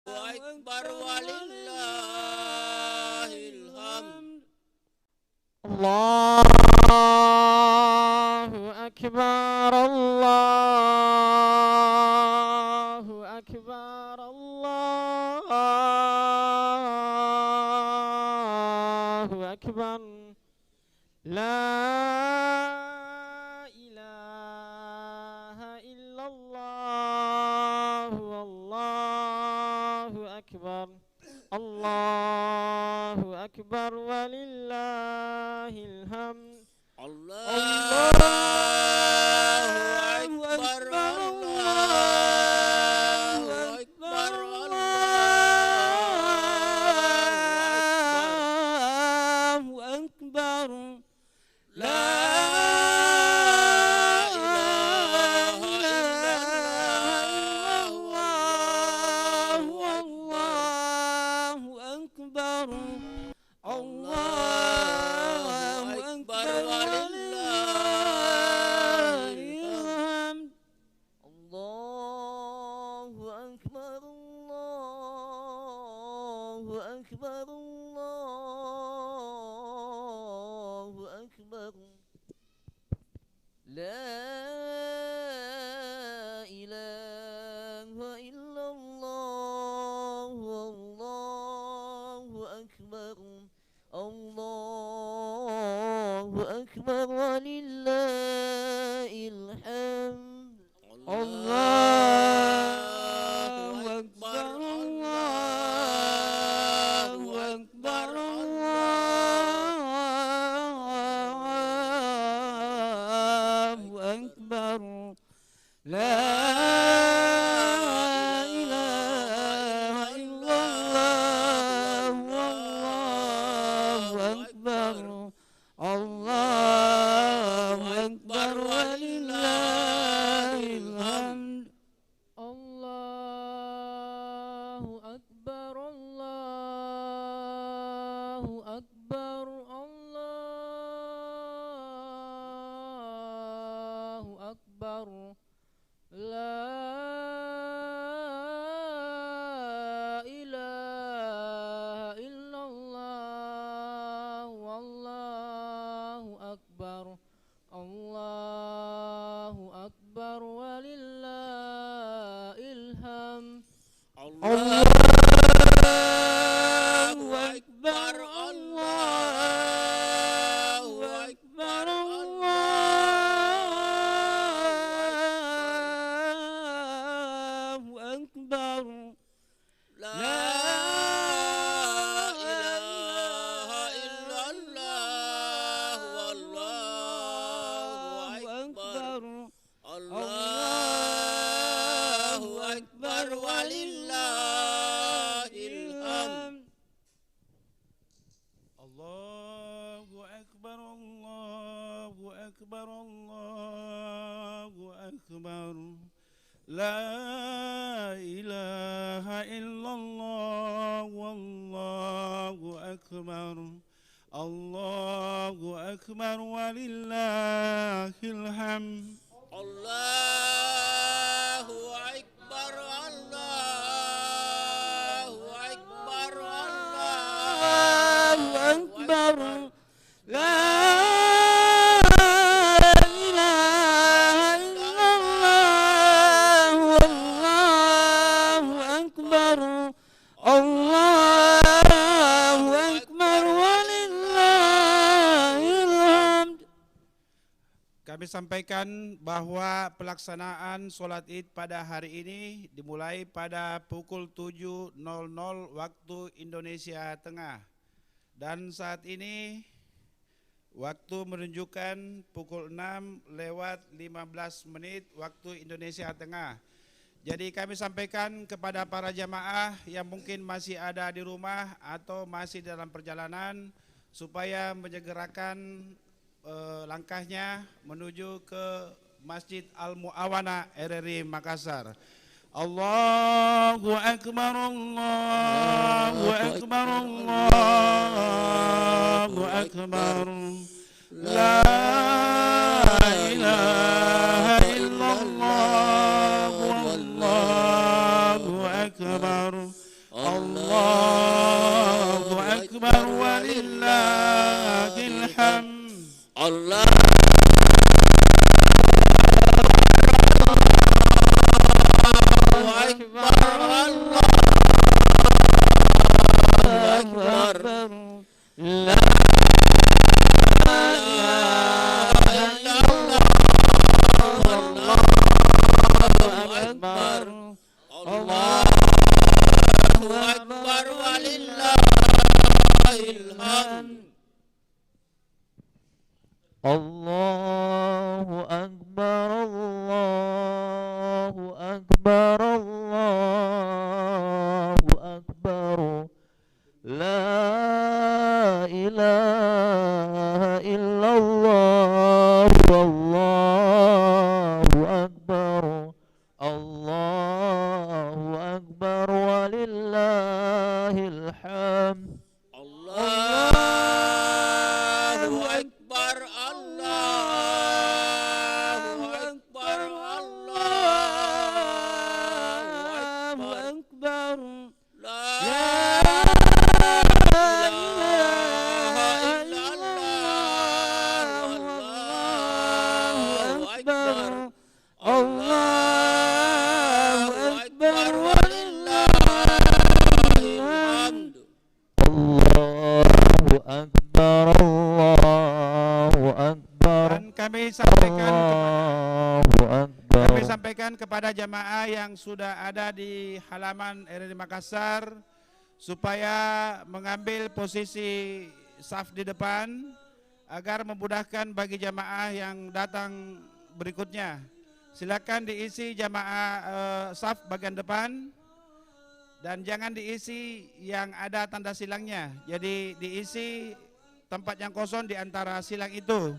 أكبر ولله الحمد. الله أكبر الله أكبر الله أكبر لا إله إلا الله والله أكبر الله أكبر ولله الحمد الله أكبر الله أكبر الله أكبر لا إله إلا الله والله أكبر الله أكبر ولله الحمد. الله أكبر الله أكبر الله أكبر لا إله إلا الله والله أكبر الله أكبر ولله الحمد الله أكبر الله أكبر الله أكبر لا إله إلا الله والله أكبر الله أكبر ولله الحمد. الله أكبر الله أكبر الله أكبر لا إله إلا الله والله أكبر الله أكبر ولله الحمد. الله أكبر الله أكبر الله أكبر لا إله إلا الله والله أكبر الله أكبر ولله الحمد. الله أكبر الله أكبر الله أكبر لا إله إلا الله والله أكبر الله أكبر ولله الحمد. الله أكبر الله أكبر الله أكبر لا إله إلا الله والله أكبر الله أكبر ولله الحمد. Kami sampaikan bahwa pelaksanaan sholat id pada hari ini dimulai pada pukul 7.00 waktu Indonesia Tengah. Dan saat ini waktu menunjukkan pukul 6:15 waktu Indonesia Tengah. Jadi kami sampaikan kepada para jamaah yang mungkin masih ada di rumah atau masih dalam perjalanan supaya menyegerakan langkahnya menuju ke Masjid Al-Mu'awana RRI Makassar. Allahu Akbar Allahu Akbar Allahu Akbar La ilaha illallah Wallahu Akbar Allah Akbar, Allah Akbar, La Allahu Akbar walillahil hamd. Allahu Akbar, Allahu Akbar, Allahu Akbar. La ilaha illallah, Allahu Akbar. Allahu Akbar walillahil hamd. Allahu Akbar, Allahu Akbar, Allahu Akbar. La ilaha illallah, Allahu Akbar. Allahu Akbar walillahil hamd. Allahu Akbar, Allahu Akbar. Dan kami Allahu sampaikan kepada jamaah yang sudah ada di halaman RRI Makassar supaya mengambil posisi saf di depan agar memudahkan bagi jamaah yang datang berikutnya. Silakan diisi jamaah saf bagian depan dan jangan diisi yang ada tanda silangnya. Jadi diisi tempat yang kosong di antara silang itu.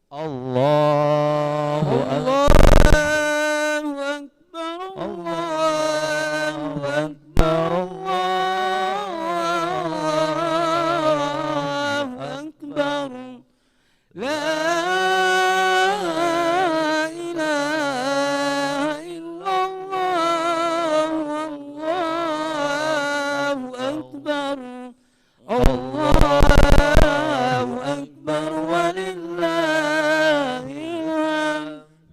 Allahu Akbar, Allahu Akbar, Allahu Akbar, Allahu Akbar. La ilaha illallah, Allahu Akbar. Allahu Akbar walillahil hamd.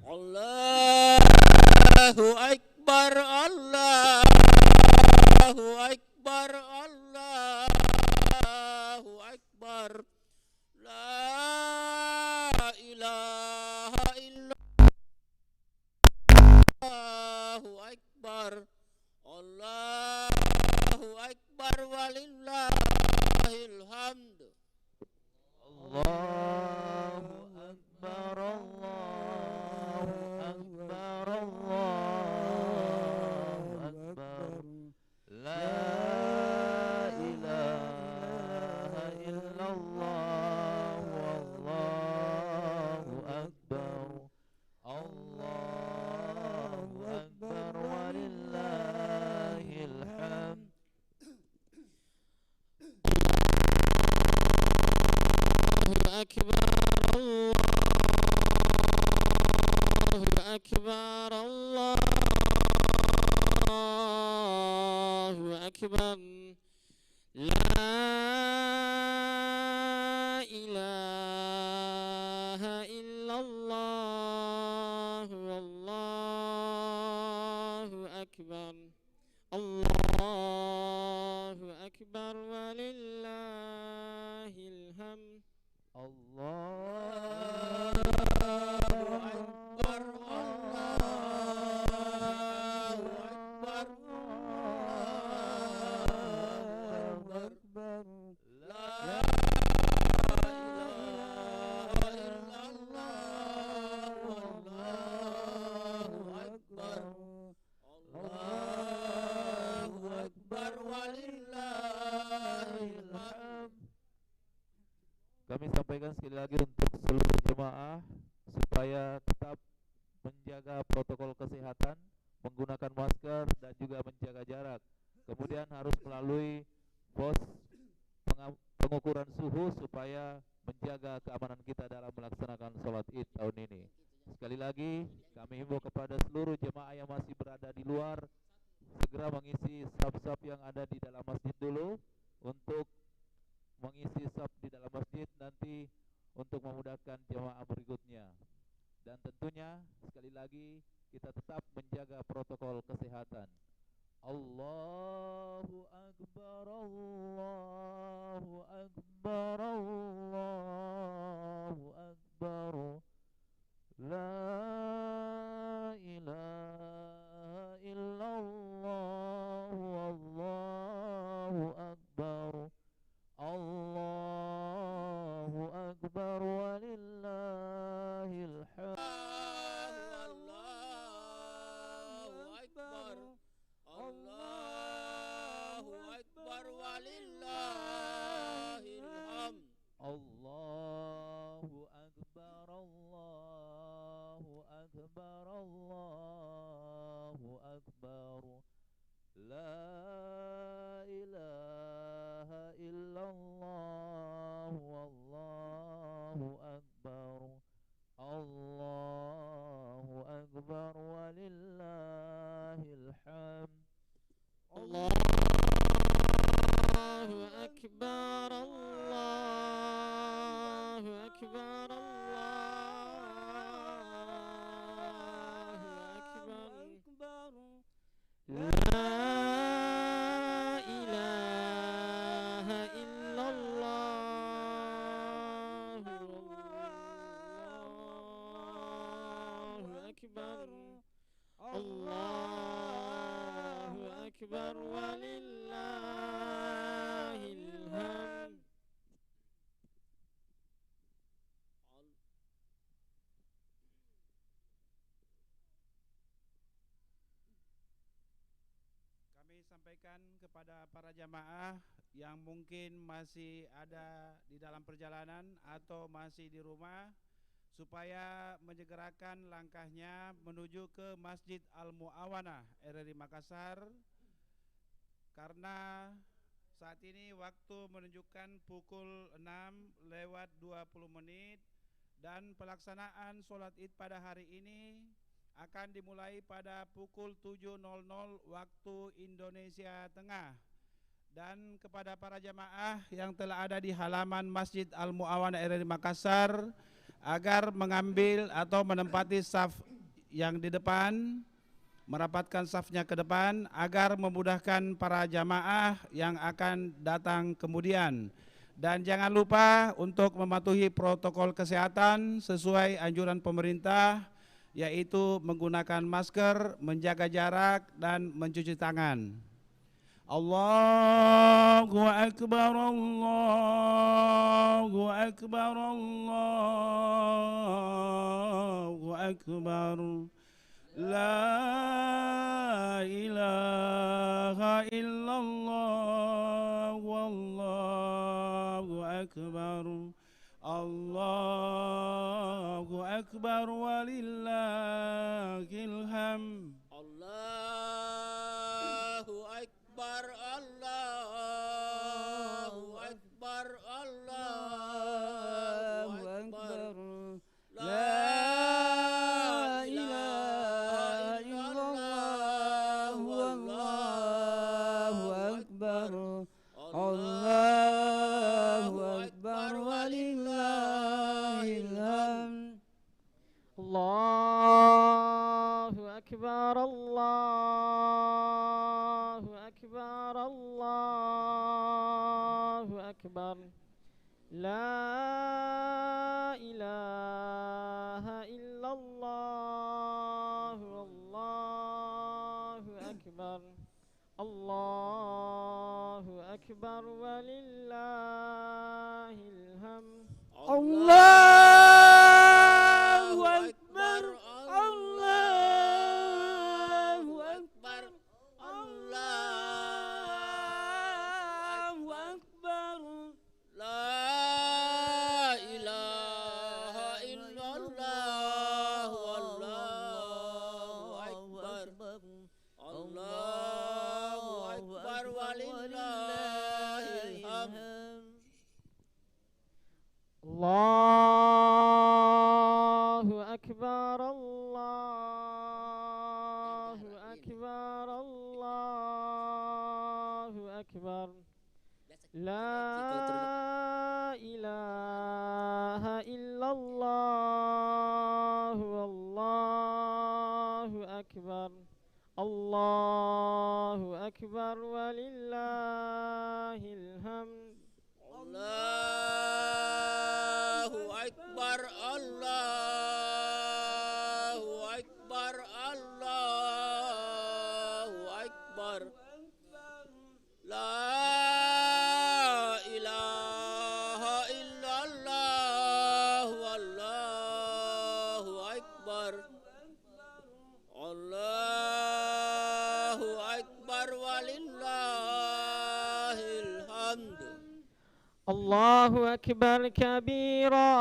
Allahu Akbar, Allahu Akbar, Allahu Akbar. La ilaha illallah, Allahu Akbar. Allahu Akbar walillahil hamd. Allahu Akbar, Allahu Akbar, Allahu Akbar. La ilaha illallah, wallahu akbar. Allahu Akbar walillahil hamd. أكبر الله أكبر لا إله إلا الله والله أكبر الله أكبر ولله الحمد Allah Akbar, Allahu Akbar, Allahu Akbar. La ilaha illallah, Allahu Akbar. Allahu Akbar walillahil hamd. Kami sampaikan sekali lagi untuk seluruh jemaah supaya tetap menjaga protokol kesehatan, menggunakan masker dan juga menjaga jarak. Kemudian harus melalui pos pengukuran suhu supaya menjaga keamanan kita dalam melaksanakan sholat Id tahun ini. Sekali lagi kami himbau kepada seluruh jemaah yang masih berada di luar segera mengisi saf-saf yang ada di dalam masjid dulu untuk mengisi saf di dalam masjid. Dan nanti untuk memudahkan jemaah berikutnya. Dan tentunya sekali lagi kita tetap menjaga protokol kesehatan. Allahu Akbar, Allahu Akbar, Allahu Akbar. La ilaha illallah, Allahu Akbar. Allahu Akbar walillahil hamd. Allahu Akbar. Allahu Akbar walillahil hamd. Allahu Akbar, Allahu Akbar, Allahu Akbar. La ilaha illallah, Wallahu Akbar. Allahu Akbar walillahil hamd. Allahu Akbar, Allahu Akbar, Allahu Akbar. La ilaha illallah, Allahu Akbar. Allahu Akbar walillahil hamd. Kami sampaikan kepada para jamaah yang mungkin masih ada di dalam perjalanan atau masih di rumah, supaya menyegerakan langkahnya menuju ke Masjid Al-Mu'awanah RRI Makassar, karena saat ini waktu menunjukkan pukul 6:20 dan pelaksanaan sholat id pada hari ini akan dimulai pada pukul 7.00 waktu Indonesia Tengah. Dan kepada para jamaah yang telah ada di halaman Masjid Al-Mu'awanah RRI Makassar agar mengambil atau menempati saf yang di depan, merapatkan safnya ke depan agar memudahkan para jamaah yang akan datang kemudian. Dan jangan lupa untuk mematuhi protokol kesehatan sesuai anjuran pemerintah, yaitu menggunakan masker, menjaga jarak, dan mencuci tangan. Allahu Akbar, Allahu Akbar, Allahu Akbar. La ilaha illallah, wallahu akbar. Allahu Akbar walillahil hamd. Allahu Akbar, Allahu Akbar, Allahu Akbar. La ilaha illallah, wallahu akbar. Allahu Akbar walillahil hamd. Allahu Akbar, Allahu Akbar, Allahu Akbar. La ilaha illallah, Allahu Akbar. Allahu Akbar walillahil hamd. Allahu Akbar, Allahu Akbar, Allahu Akbar. La ilaha illallah, wallahu akbar. Allahu Akbar walillahil hamd. Allahu Akbar, Allahu Akbar, Allahu Akbar. La ilaha الله والله أكبر الله أكبر ولله الحمد الله أكبر الله أكبر الله أكبر لا إله إلا الله والله أكبر الله أكبر ولله الحمد الله أكبر كبيرا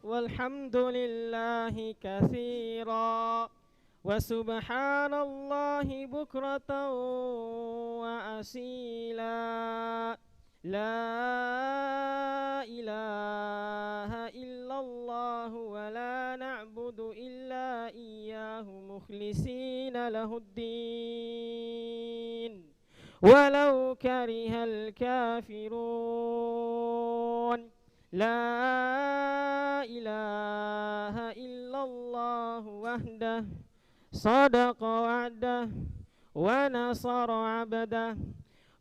والحمد لله كثيرا وسبحان الله بكرة وأصيلا لا إله إلا الله ولا نعبد إلا إياه مخلصين له الدين ولو كره الكافرون لا إله إلا الله وحده صدق وعده ونصر عبده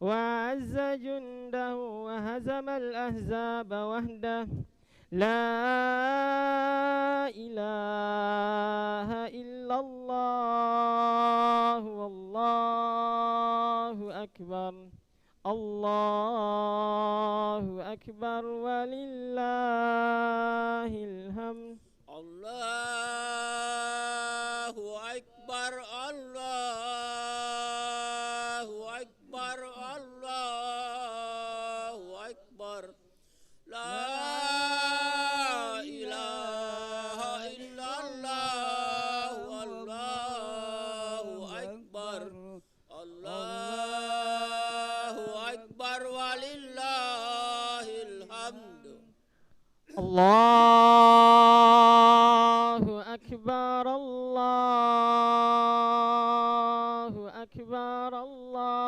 وعز جنده وهزم الأحزاب وحده لا إله إلا الله والله أكبر الله أكبر ولله الحمد الله أكبر الله أكبر الله أكبر لا إله إلا الله والله أكبر الله أكبر ولله الحمد الله أكبر الله أكبر الله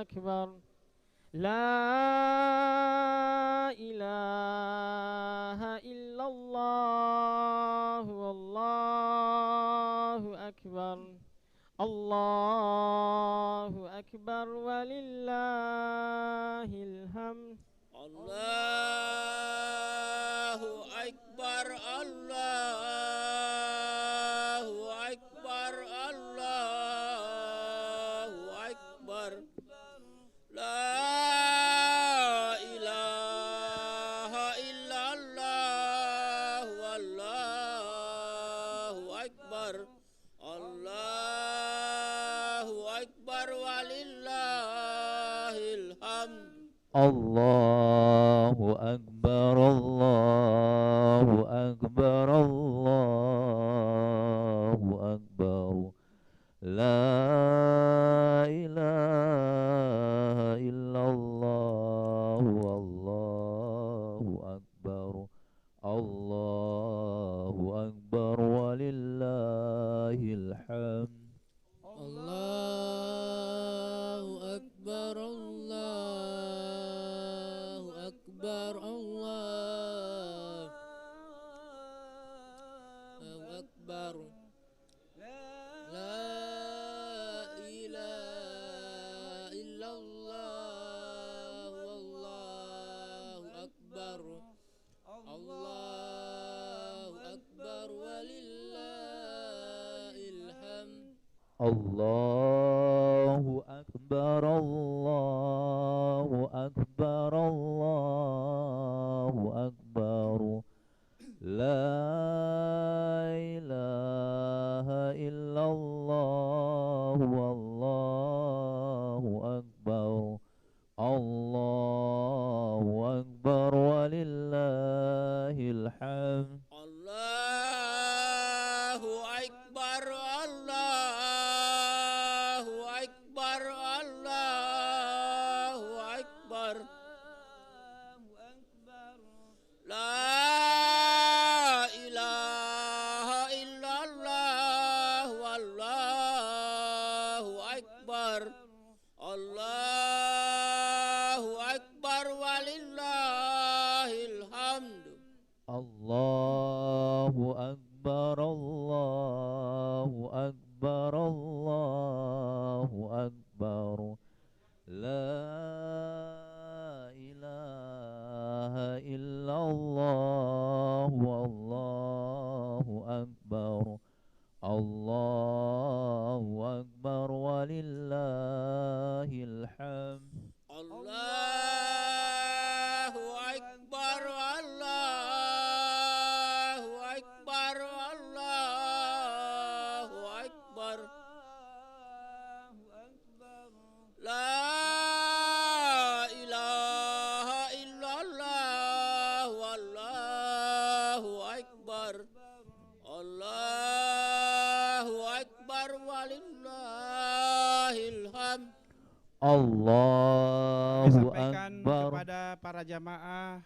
أكبر لا إله إلا الله والله أكبر الله أكبر ولله الحمد الله أكبر الله أكبر الله أكبر لا إله إلا الله والله أكبر الله أكبر ولله الحمد الله أكبر الله أكبر الله أكبر لا إله إلا الله والله أكبر الله أكبر ولله الحمد الله أكبر الله أكبر الله أكبر لا إله إلا الله والله أكبر الله أكبر ولله الحمد الله أكبر الله أكبر الله أكبر لا إله إلا الله والله أكبر الله أكبر ولله الحمد الله أكبر الله أكبر الله أكبر لا إله إلا الله والله أكبر الله أكبر ولله الحمد Allahu Akbar, Allahu Akbar, Allahu Akbar. La ilaha illallah, wallahu akbar. Allahu akbar walillahil hamd. Allahu Akbar, Allahu Akbar, Allahu Akbar. La ilaha illallah, wallahu akbar. Allahu Akbar walillahil hamd. Allahu Disampaikan akbar. kepada para jamaah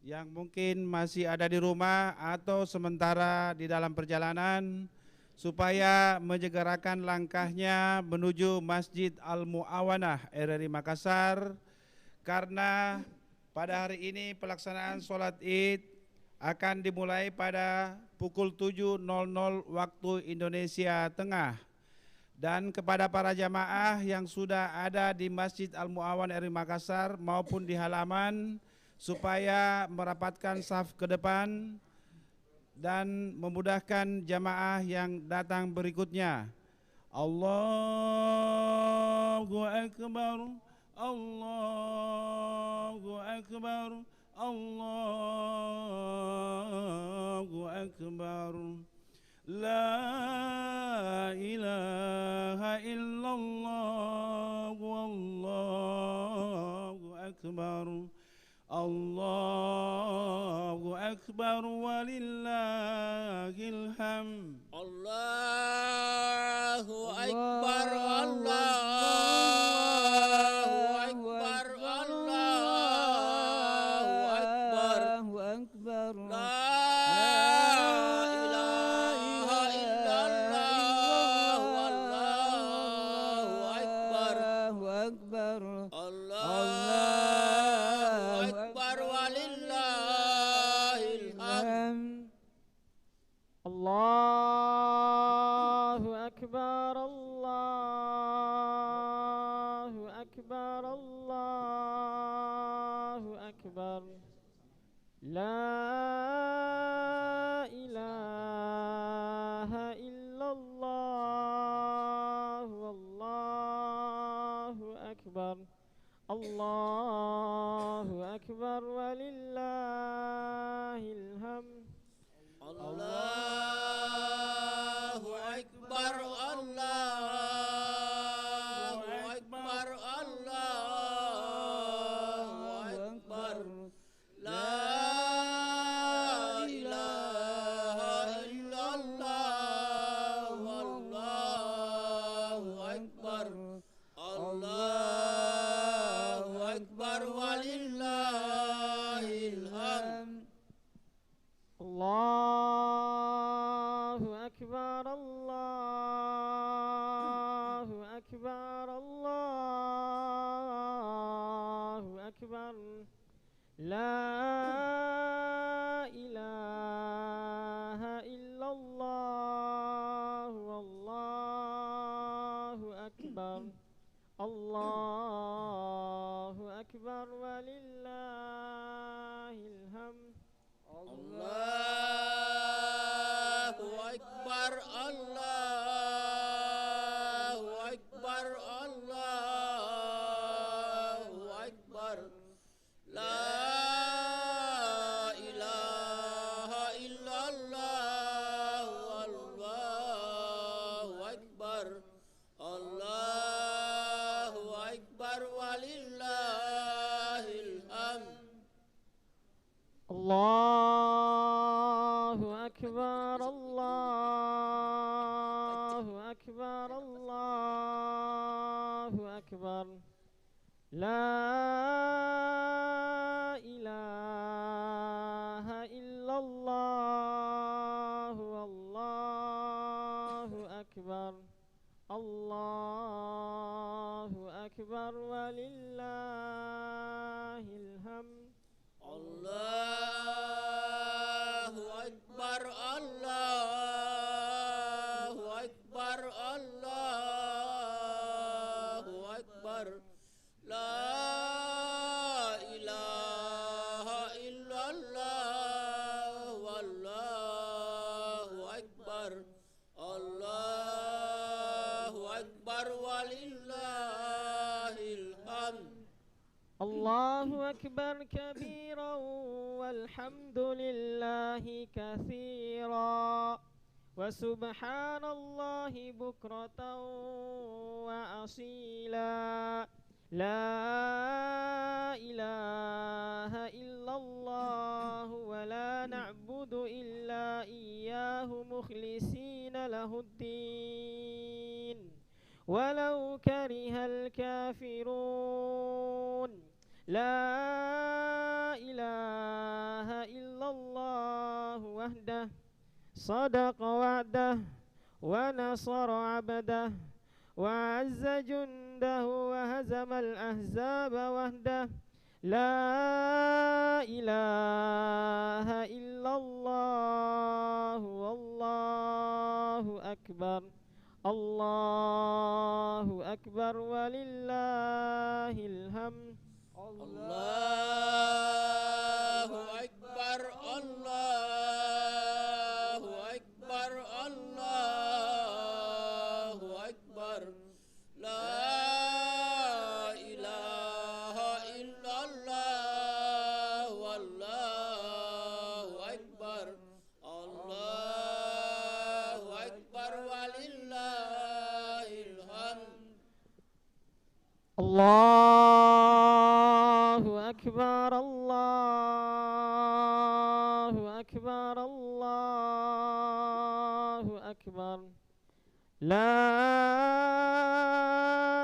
yang mungkin masih ada di rumah atau sementara di dalam perjalanan supaya menyegerakan langkahnya menuju Masjid Al-Mu'awanah RRI Makassar, karena pada hari ini pelaksanaan sholat Id akan dimulai pada pukul 7.00 waktu Indonesia Tengah. Dan kepada para jamaah yang sudah ada di Masjid Al-Mu'awanah RRI Makassar maupun di halaman, supaya merapatkan saf ke depan dan memudahkan jamaah yang datang berikutnya. Allahu Akbar, Allahu Akbar, Allahu Akbar. La ilaha illallah, wallahu akbar. Allahu akbar walillahil hamd. Allahu Akbar, Allahu Akbar, Allahu Akbar. La ilaha illallah, wallahu akbar. Allahu Akbar walillahil hamd. Allahu Akbar, Allahu Akbar, Allahu Akbar. La ilaha illallah, wallahu akbar. Allahu akbar walillahil hamd. Allahu Akbar, Allahu Akbar, Allahu Akbar. La ilaha illallah, wallahu akbar. Allahu Akbar walillahil hamd. Allahu akbar, Allahu akbar, Allahu akbar. La ilaha illallah, wallahu akbar. Allahu akbar walillahil hamd. Allahu Akbar, Allahu Akbar, Allahu Akbar. La ilaha illallah, wallahu akbar. Allahu Akbar walillahil hamd. Allahu akbar, Allahu akbar, Allahu akbar. La ilaha illallah, wallahu akbar. Allahu akbar walillahil hamd. Allahu الله أكبر كبيرا والحمد لله كثيرا وسبحان الله بكرة وأصيلا لا إله إلا الله ولا نعبد إلا إياه مخلصين له الدين ولو كره الكافرون لا إله إلا الله وحده صدق وعده ونصر عبده وعز جنده وهزم الأحزاب وحده لا إله إلا الله والله أكبر الله أكبر ولله الحمد الله أكبر الله أكبر الله أكبر لا إله إلا الله والله أكبر الله أكبر ولله الحمد الله أكبر الله أكبر الله أكبر لا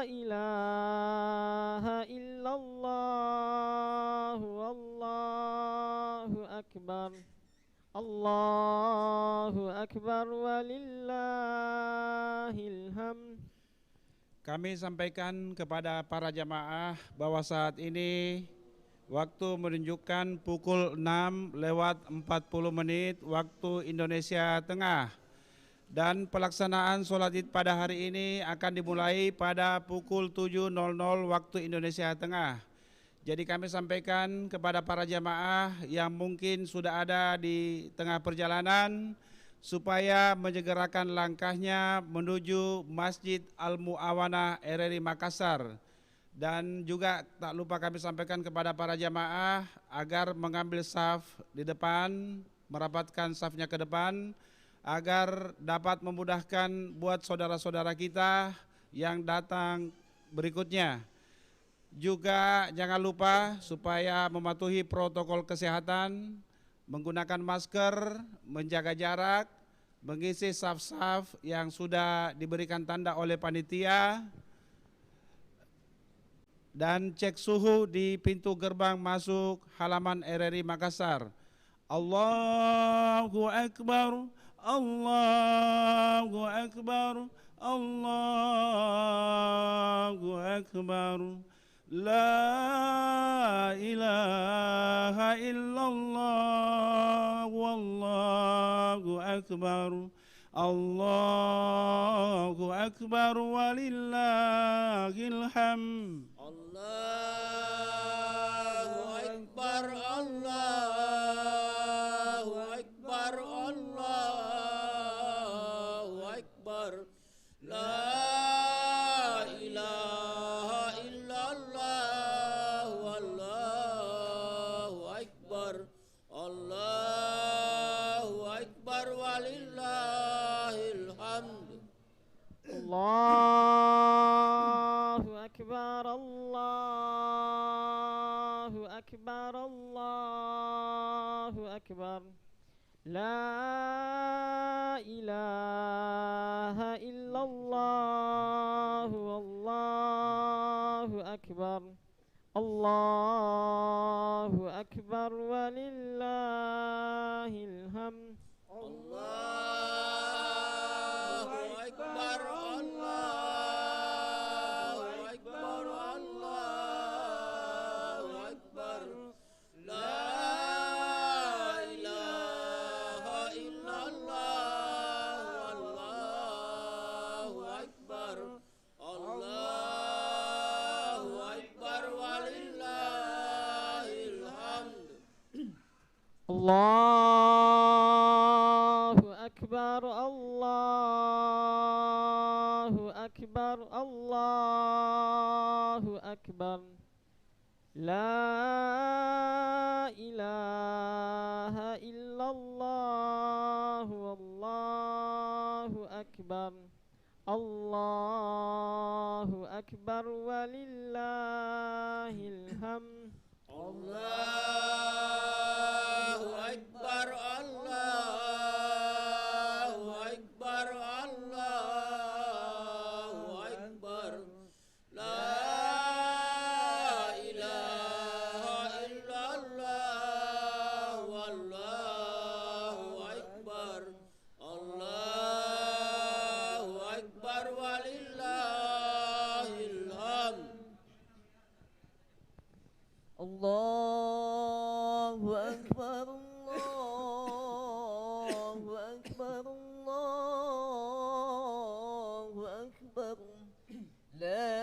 إله إلا الله والله أكبر الله أكبر ولله الحمد. Kami sampaikan kepada para jamaah bahwa saat ini waktu menunjukkan pukul 6:40 waktu Indonesia Tengah. Dan pelaksanaan sholat id pada hari ini akan dimulai pada pukul 7.00 waktu Indonesia Tengah. Jadi kami sampaikan kepada para jamaah yang mungkin sudah ada di tengah perjalanan supaya menyegerakan langkahnya menuju Masjid Al-Mu'awanah RRI Makassar. Dan juga tak lupa kami sampaikan kepada para jamaah agar mengambil saf di depan, merapatkan safnya ke depan, agar dapat memudahkan buat saudara-saudara kita yang datang berikutnya. Juga jangan lupa supaya mematuhi protokol kesehatan, menggunakan masker, menjaga jarak, mengisi saf-saf yang sudah diberikan tanda oleh panitia, dan cek suhu di pintu gerbang masuk halaman RRI Makassar. Allahu Akbar, Allahu Akbar, Allahu Akbar. La ilaha illallah wallahu akbar. Allahu akbar walillahil hamd. Allahu Akbar, Allahu Akbar, Allahu Akbar. La ilaha illallah, wallahu akbar. Allahu Akbar walillahil hamd. Allahu Akbar, Allahu Akbar, Allahu Akbar. La ilaha illallah, wallahu akbar. Allahu Akbar walillahil hamd. Allahu Akbar, Allahu Akbar, Allahu Akbar. La ilaha illallah, wallahu akbar. Allahu Akbar walillahil hamd. Allahu Akbar, Allahu Akbar, Allahu Akbar. لا إله إلا الله والله أكبر الله أكبر ولله الحمد الله أكبر الله أكبر الله أكبر لا إله إلا الله والله أكبر الله أكبر ولله الحمد الله أكبر الله أكبر الله أكبر لا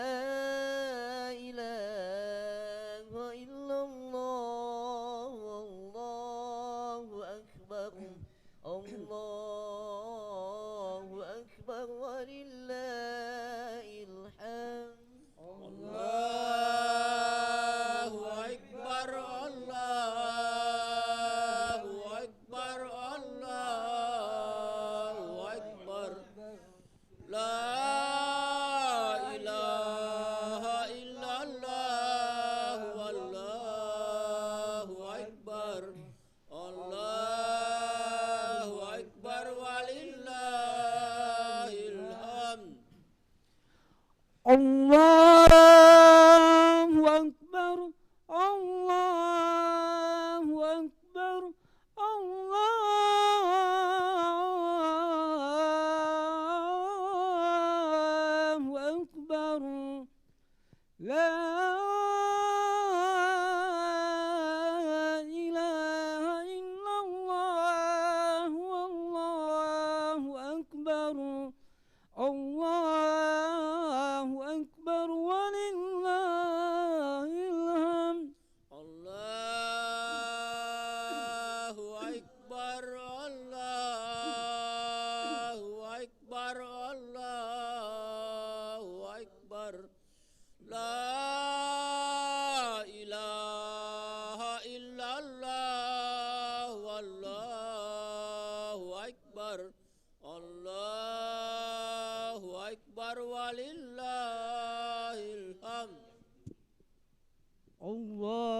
إله إلا الله والله أكبر الله أكبر ولله الحمد الله أكبر الله أكبر الله أكبر لا إله إلا الله والله أكبر الله أكبر ولله الحمد الله أكبر الله أكبر الله أكبر لا إله إلا الله والله أكبر الله أكبر ولله الحمد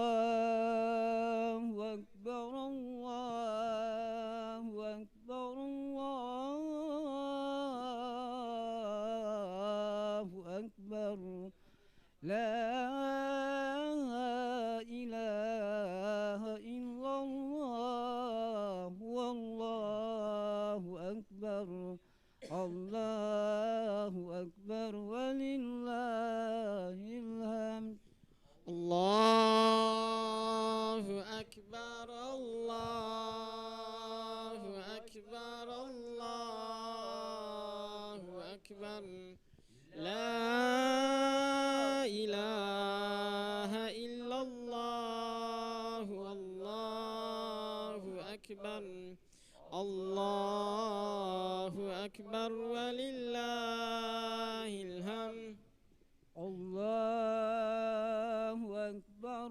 الله أكبر الله أكبر الله أكبر لا إله إلا الله والله أكبر الله أكبر ولله الحمد الله أكبر الله أكبر الله أكبر لا إله إلا الله والله أكبر الله أكبر ولله الحمد الله أكبر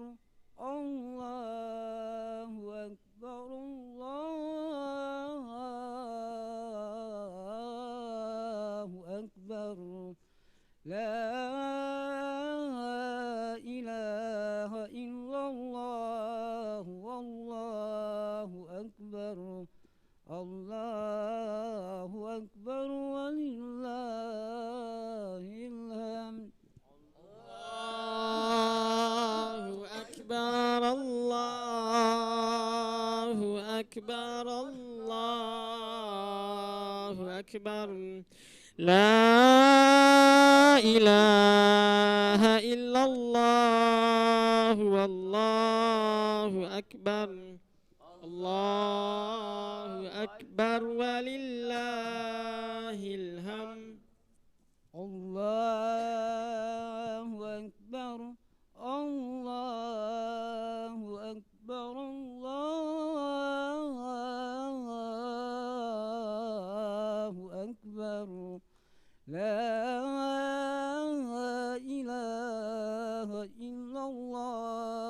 الله أكبر الله أكبر لا إله إلا الله والله أكبر الله أكبر ولله الحمد الله أكبر الله أكبر الله أكبر لا إله إلا الله والله أكبر الله أكبر ولله الحمد الله أكبر الله أكبر الله أكبر لا إله إلا الله والله أكبر الله أكبر ولله الحمد الله أكبر الله أكبر الله أكبر لا إله إلا الله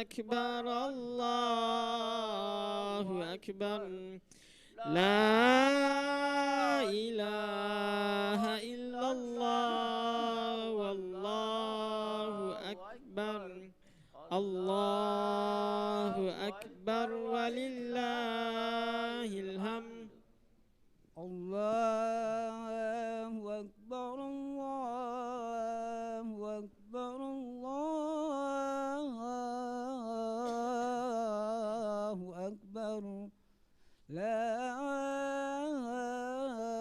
أكبر الله أكبر لا إله إلا الله والله أكبر الله أكبر ولله الحمد الله أكبر الله أكبر الله أكبر لا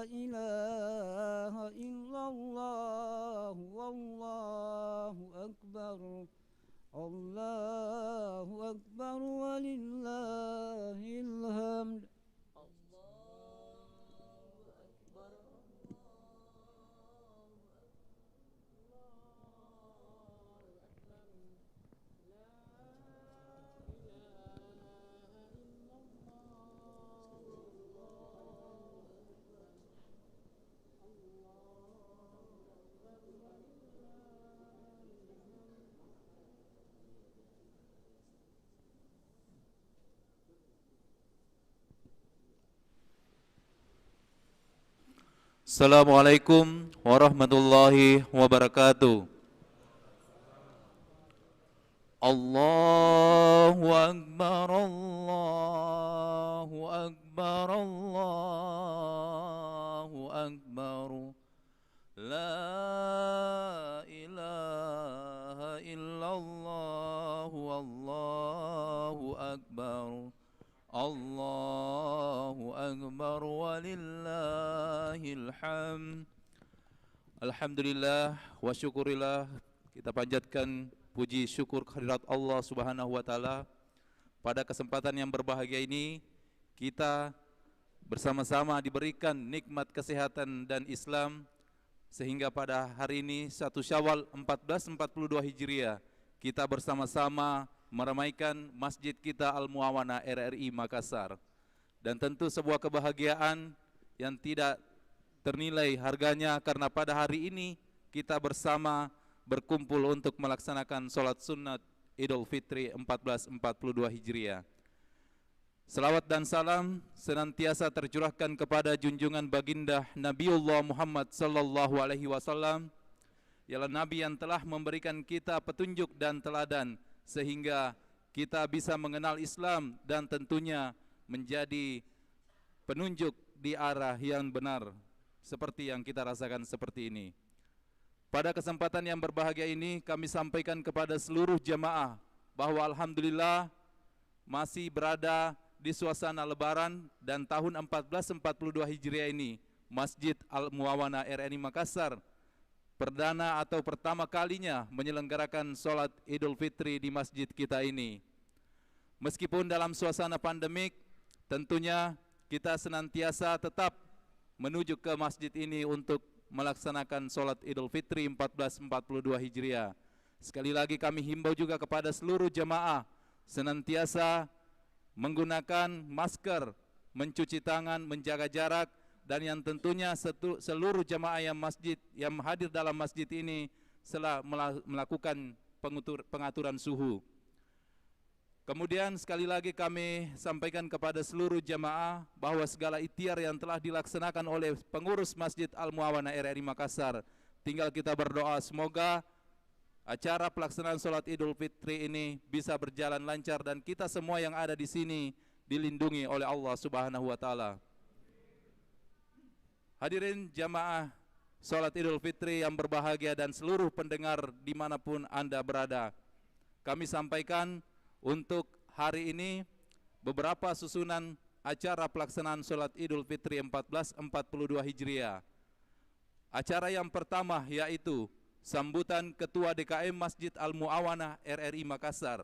إله إلا الله والله أكبر الله أكبر ولله الحمد Assalamualaikum warahmatullahi wabarakatuh. Allahu Akbar, Allahu Akbar, Allahu Akbar. La ilaha illallah, Allahu Akbar. Allahu Akbar walillahil hamd. Alhamdulillah wa syukurillah, kita panjatkan puji syukur kehadirat Allah Subhanahu wa taala. Pada kesempatan yang berbahagia ini kita bersama-sama diberikan nikmat kesehatan dan Islam, sehingga pada hari ini 1 Syawal 1442 Hijriah kita bersama-sama meramaikan masjid kita Al-Muawana RRI Makassar. Dan tentu sebuah kebahagiaan yang tidak ternilai harganya, karena pada hari ini kita bersama berkumpul untuk melaksanakan sholat sunnat Idul Fitri 1442 Hijriah. Salawat dan salam senantiasa tercurahkan kepada junjungan baginda Nabiullah Muhammad sallallahu alaihi wasallam, ialah nabi yang telah memberikan kita petunjuk dan teladan sehingga kita bisa mengenal Islam dan tentunya menjadi penunjuk di arah yang benar seperti yang kita rasakan seperti ini. Pada kesempatan yang berbahagia ini kami sampaikan kepada seluruh jamaah bahwa alhamdulillah masih berada di suasana lebaran, dan tahun 1442 Hijriah ini Masjid Al-Muawana RRI Makassar perdana atau pertama kalinya menyelenggarakan sholat Idul Fitri di masjid kita ini. Meskipun dalam suasana pandemik, tentunya kita senantiasa tetap menuju ke masjid ini untuk melaksanakan sholat Idul Fitri 1442 Hijriah. Sekali lagi kami himbau juga kepada seluruh jamaah senantiasa menggunakan masker, mencuci tangan, menjaga jarak, dan yang tentunya seluruh jamaah yang hadir dalam masjid ini telah melakukan pengaturan suhu. Kemudian sekali lagi kami sampaikan kepada seluruh jamaah bahwa segala ikhtiar yang telah dilaksanakan oleh pengurus Masjid Al-Muawana RRI Makassar, tinggal kita berdoa semoga acara pelaksanaan sholat Idul Fitri ini bisa berjalan lancar dan kita semua yang ada di sini dilindungi oleh Allah Subhanahu wa taala. Hadirin jamaah sholat Idul Fitri yang berbahagia dan seluruh pendengar dimanapun Anda berada, kami sampaikan untuk hari ini beberapa susunan acara pelaksanaan sholat Idul Fitri 1442 Hijriah. Acara yang pertama yaitu sambutan Ketua DKM Masjid Al-Muawana RRI Makassar.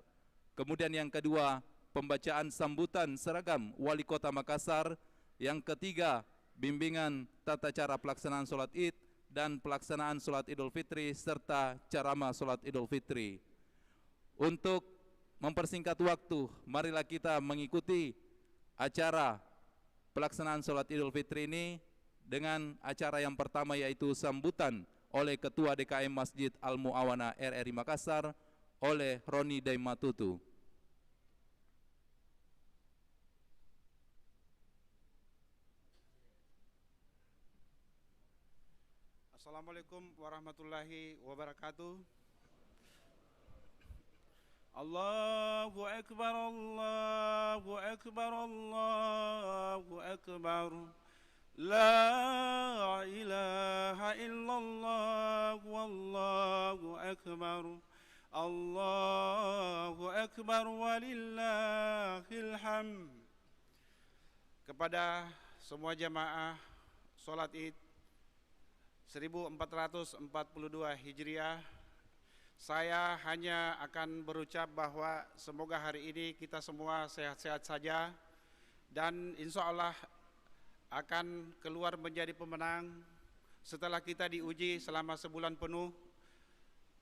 Kemudian yang kedua, pembacaan sambutan seragam Wali Kota Makassar. Yang ketiga, bimbingan tata cara pelaksanaan sholat id dan pelaksanaan sholat Idul Fitri serta ceramah sholat Idul Fitri. Untuk mempersingkat waktu, marilah kita mengikuti acara pelaksanaan sholat Idul Fitri ini dengan acara yang pertama yaitu sambutan oleh Ketua DKM Masjid Al-Muawana RRI Makassar oleh Roni Daimatutu. Assalamualaikum warahmatullahi wabarakatuh. Allahu Akbar, Allahu Akbar, Allahu Akbar. La ilaha illallah, wallahu akbar. Allahu Akbar walillahil hamd. Kepada semua jamaah sholat id 1442 Hijriah, saya hanya akan berucap bahwa semoga hari ini kita semua sehat-sehat saja dan insya Allah akan keluar menjadi pemenang setelah kita diuji selama sebulan penuh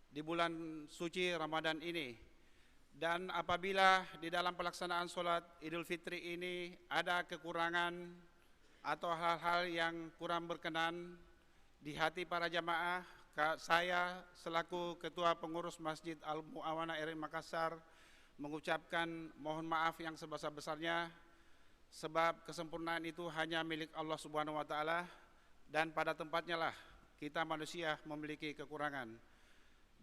di bulan suci Ramadan ini. Dan apabila di dalam pelaksanaan sholat Idul Fitri ini ada kekurangan atau hal-hal yang kurang berkenan di hati para jamaah, saya selaku Ketua Pengurus Masjid Al-Mu'awana RRI Makassar mengucapkan mohon maaf yang sebesar-besarnya, sebab kesempurnaan itu hanya milik Allah Subhanahu wa Ta'ala, dan pada tempatnya lah kita manusia memiliki kekurangan.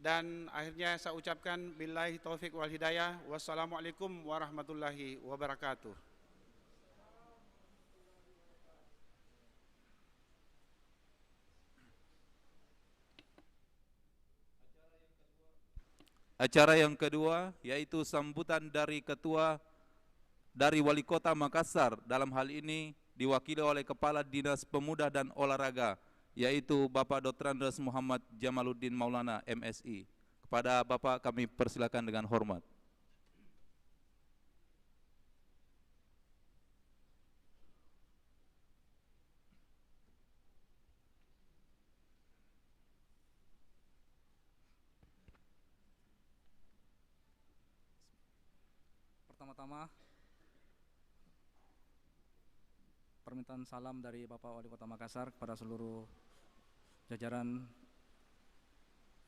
Dan akhirnya saya ucapkan billahi taufik wal hidayah. Wassalamualaikum warahmatullahi wabarakatuh. Acara yang kedua yaitu sambutan dari Wali Kota Makassar, dalam hal ini diwakili oleh Kepala Dinas Pemuda dan Olahraga, yaitu Bapak Dr. Andes Muhammad Jamaluddin Maulana MSI. Kepada Bapak kami persilakan dengan hormat. Pertama-tama permintaan salam dari Bapak Wali Kota Makassar kepada seluruh jajaran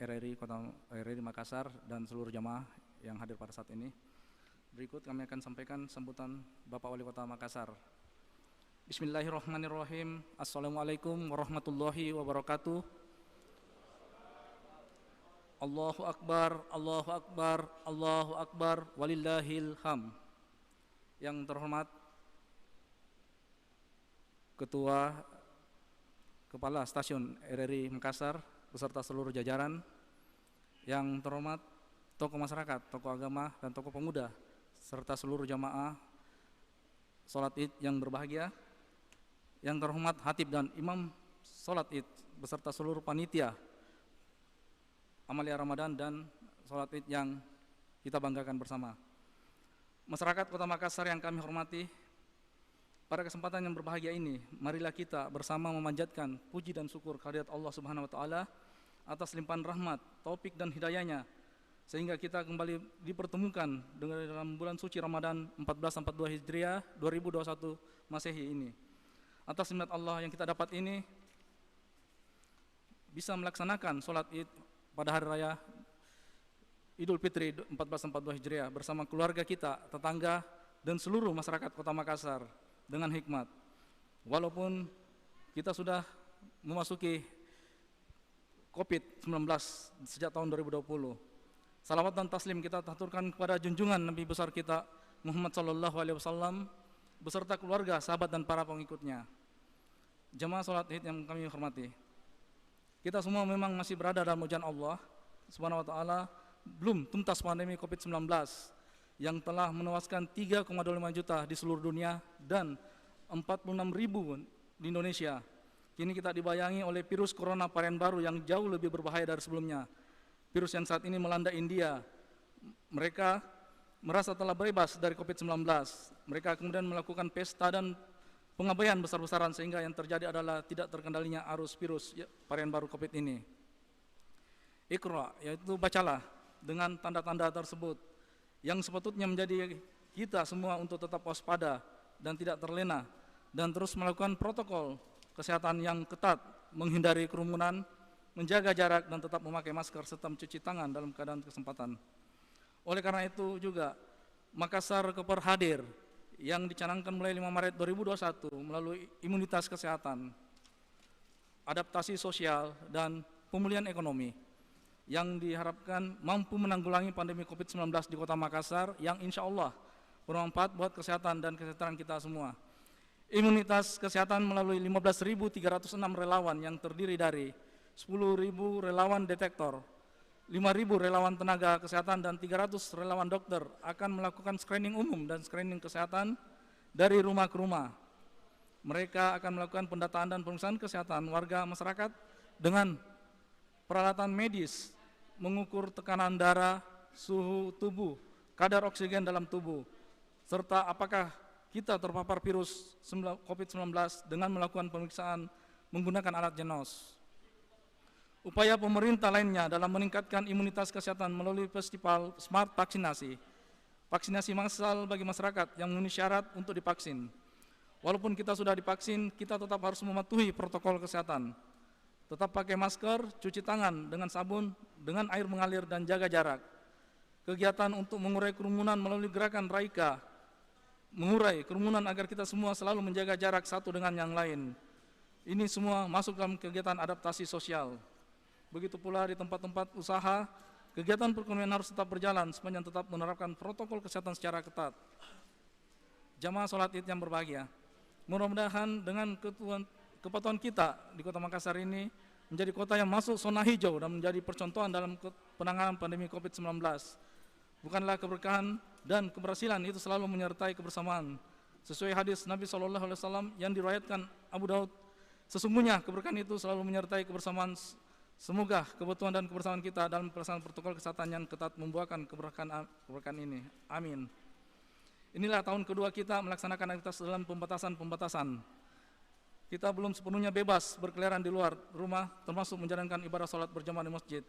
RRI Makassar dan seluruh jamaah yang hadir pada saat ini. Berikut kami akan sampaikan sambutan Bapak Wali Kota Makassar. Bismillahirrahmanirrahim. Assalamualaikum warahmatullahi wabarakatuh. Allahu Akbar, Allahu Akbar, Allahu Akbar, walillahil hamd. Yang terhormat Ketua Kepala Stasiun RRI Makassar beserta seluruh jajaran, yang terhormat tokoh masyarakat, tokoh agama, dan tokoh pemuda, serta seluruh jamaah sholat id yang berbahagia, yang terhormat Hatib dan Imam sholat id beserta seluruh panitia Amalia Ramadan dan sholat id yang kita banggakan bersama. Masyarakat Kota Makassar yang kami hormati, pada kesempatan yang berbahagia ini, marilah kita bersama memanjatkan puji dan syukur kehadirat Allah Subhanahu wa Ta'ala atas limpahan rahmat, taufik dan hidayahnya, sehingga kita kembali dipertemukan dalam bulan suci Ramadan 1442 Hijriah 2021 Masehi ini. Atas nikmat Allah yang kita dapat ini, bisa melaksanakan sholat id pada hari raya Idul Fitri 1442 Hijriah bersama keluarga kita, tetangga, dan seluruh masyarakat Kota Makassar dengan hikmat. Walaupun kita sudah memasuki COVID-19 sejak tahun 2020, salawat dan taslim kita aturkan kepada junjungan Nabi besar kita Muhammad SAW beserta keluarga, sahabat, dan para pengikutnya. Jamaah sholat id yang kami hormati, kita semua memang masih berada dalam ujian Allah Subhanahu wa Ta'ala. Belum tuntas pandemi COVID-19 yang telah menewaskan 3,25 juta di seluruh dunia dan 46.000 di Indonesia. Kini kita dibayangi oleh virus corona varian baru yang jauh lebih berbahaya dari sebelumnya. Virus yang saat ini melanda India. Mereka merasa telah bebas dari COVID-19. Mereka kemudian melakukan pesta dan pengabaian besar-besaran, sehingga yang terjadi adalah tidak terkendalinya arus virus varian baru COVID ini. Iqra, yaitu bacalah dengan tanda-tanda tersebut, yang sepatutnya menjadi kita semua untuk tetap waspada dan tidak terlena, dan terus melakukan protokol kesehatan yang ketat, menghindari kerumunan, menjaga jarak, dan tetap memakai masker serta mencuci tangan dalam keadaan kesempatan. Oleh karena itu juga Makassar Keper hadir yang dicanangkan mulai 5 Maret 2021 melalui imunitas kesehatan adaptasi sosial, dan pemulihan ekonomi yang diharapkan mampu menanggulangi pandemi COVID-19 di Kota Makassar yang insya Allah bermanfaat buat kesehatan dan kesejahteraan kita semua. Imunitas kesehatan melalui 15.306 relawan yang terdiri dari 10.000 relawan detektor, 5.000 relawan tenaga kesehatan, dan 300 relawan dokter akan melakukan screening umum dan screening kesehatan dari rumah ke rumah. Mereka akan melakukan pendataan dan pemeriksaan kesehatan warga masyarakat dengan peralatan medis, mengukur tekanan darah, suhu tubuh, kadar oksigen dalam tubuh, serta apakah kita terpapar virus COVID-19 dengan melakukan pemeriksaan menggunakan alat Genos. Upaya pemerintah lainnya dalam meningkatkan imunitas kesehatan melalui festival Smart Vaksinasi, vaksinasi massal bagi masyarakat yang memenuhi syarat untuk divaksin. Walaupun kita sudah divaksin, kita tetap harus mematuhi protokol kesehatan. Tetap pakai masker, cuci tangan dengan sabun, dengan air mengalir, dan jaga jarak. Kegiatan untuk mengurai kerumunan melalui gerakan Raika, mengurai kerumunan agar kita semua selalu menjaga jarak satu dengan yang lain. Ini semua masuk dalam kegiatan adaptasi sosial. Begitu pula di tempat-tempat usaha, kegiatan perekonomian harus tetap berjalan sepanjang tetap menerapkan protokol kesehatan secara ketat. Jamaah sholat Id yang berbahagia, mudah-mudahan dengan kepatuhan kita di Kota Makassar ini menjadi kota yang masuk zona hijau dan menjadi percontohan dalam penanganan pandemi COVID-19. Bukanlah keberkahan dan keberhasilan itu selalu menyertai kebersamaan. Sesuai hadis Nabi SAW yang diriwayatkan Abu Daud, sesungguhnya keberkahan itu selalu menyertai kebersamaan. Semoga kebutuhan dan kebersamaan kita dalam pelaksanaan protokol kesehatan yang ketat membuahkan keberkahan ini. Amin. Inilah tahun kedua kita melaksanakan aktivitas dalam pembatasan. Kita belum sepenuhnya bebas berkeliaran di luar rumah, termasuk menjalankan ibadah sholat berjamaah di masjid.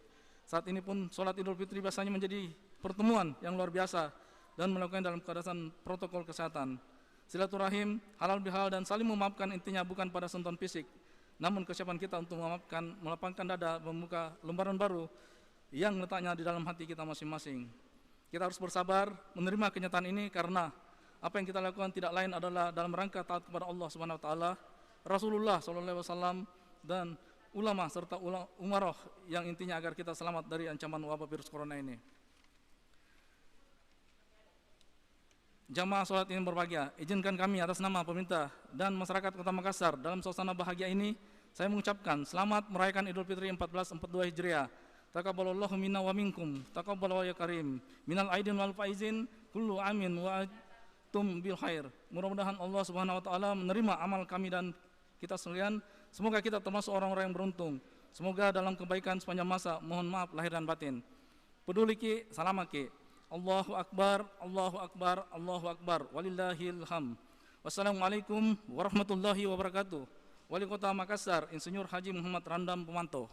Saat ini pun sholat Idul Fitri biasanya menjadi pertemuan yang luar biasa dan melakukan dalam keadaan protokol kesehatan. Silaturahim, halal bihalal, dan saling memaafkan intinya bukan pada sentuhan fisik, namun kesiapan kita untuk memaafkan, melapangkan dada, membuka lembaran baru yang letaknya di dalam hati kita masing-masing. Kita harus bersabar menerima kenyataan ini karena apa yang kita lakukan tidak lain adalah dalam rangka taat kepada Allah Subhanahu wa taala, Rasulullah SAW, dan ulama serta umarah yang intinya agar kita selamat dari ancaman wabah virus corona ini. Jamaah sholat ini berbahagia, izinkan kami atas nama pemerintah dan masyarakat Kota Makassar dalam suasana bahagia ini, saya mengucapkan selamat merayakan Idul Fitri 1442 Hijriah. Taqabbalallahu minna wa minkum, taqabbal ya karim, minal aidin wal faizin, kullu amin wa antum bil khair. Mudah-mudahan Allah Subhanahu wa taala menerima amal kami dan kita sekalian. Semoga kita termasuk orang-orang yang beruntung. Semoga dalam kebaikan sepanjang masa. Mohon maaf lahir dan batin. Peduli ki, salam ki. Allahu Akbar, Allahu Akbar, Allahu Akbar. Walillahil ham. Wassalamualaikum warahmatullahi wabarakatuh. Wali Kota Makassar, Insinyur Haji Muhammad Randam Pemanto.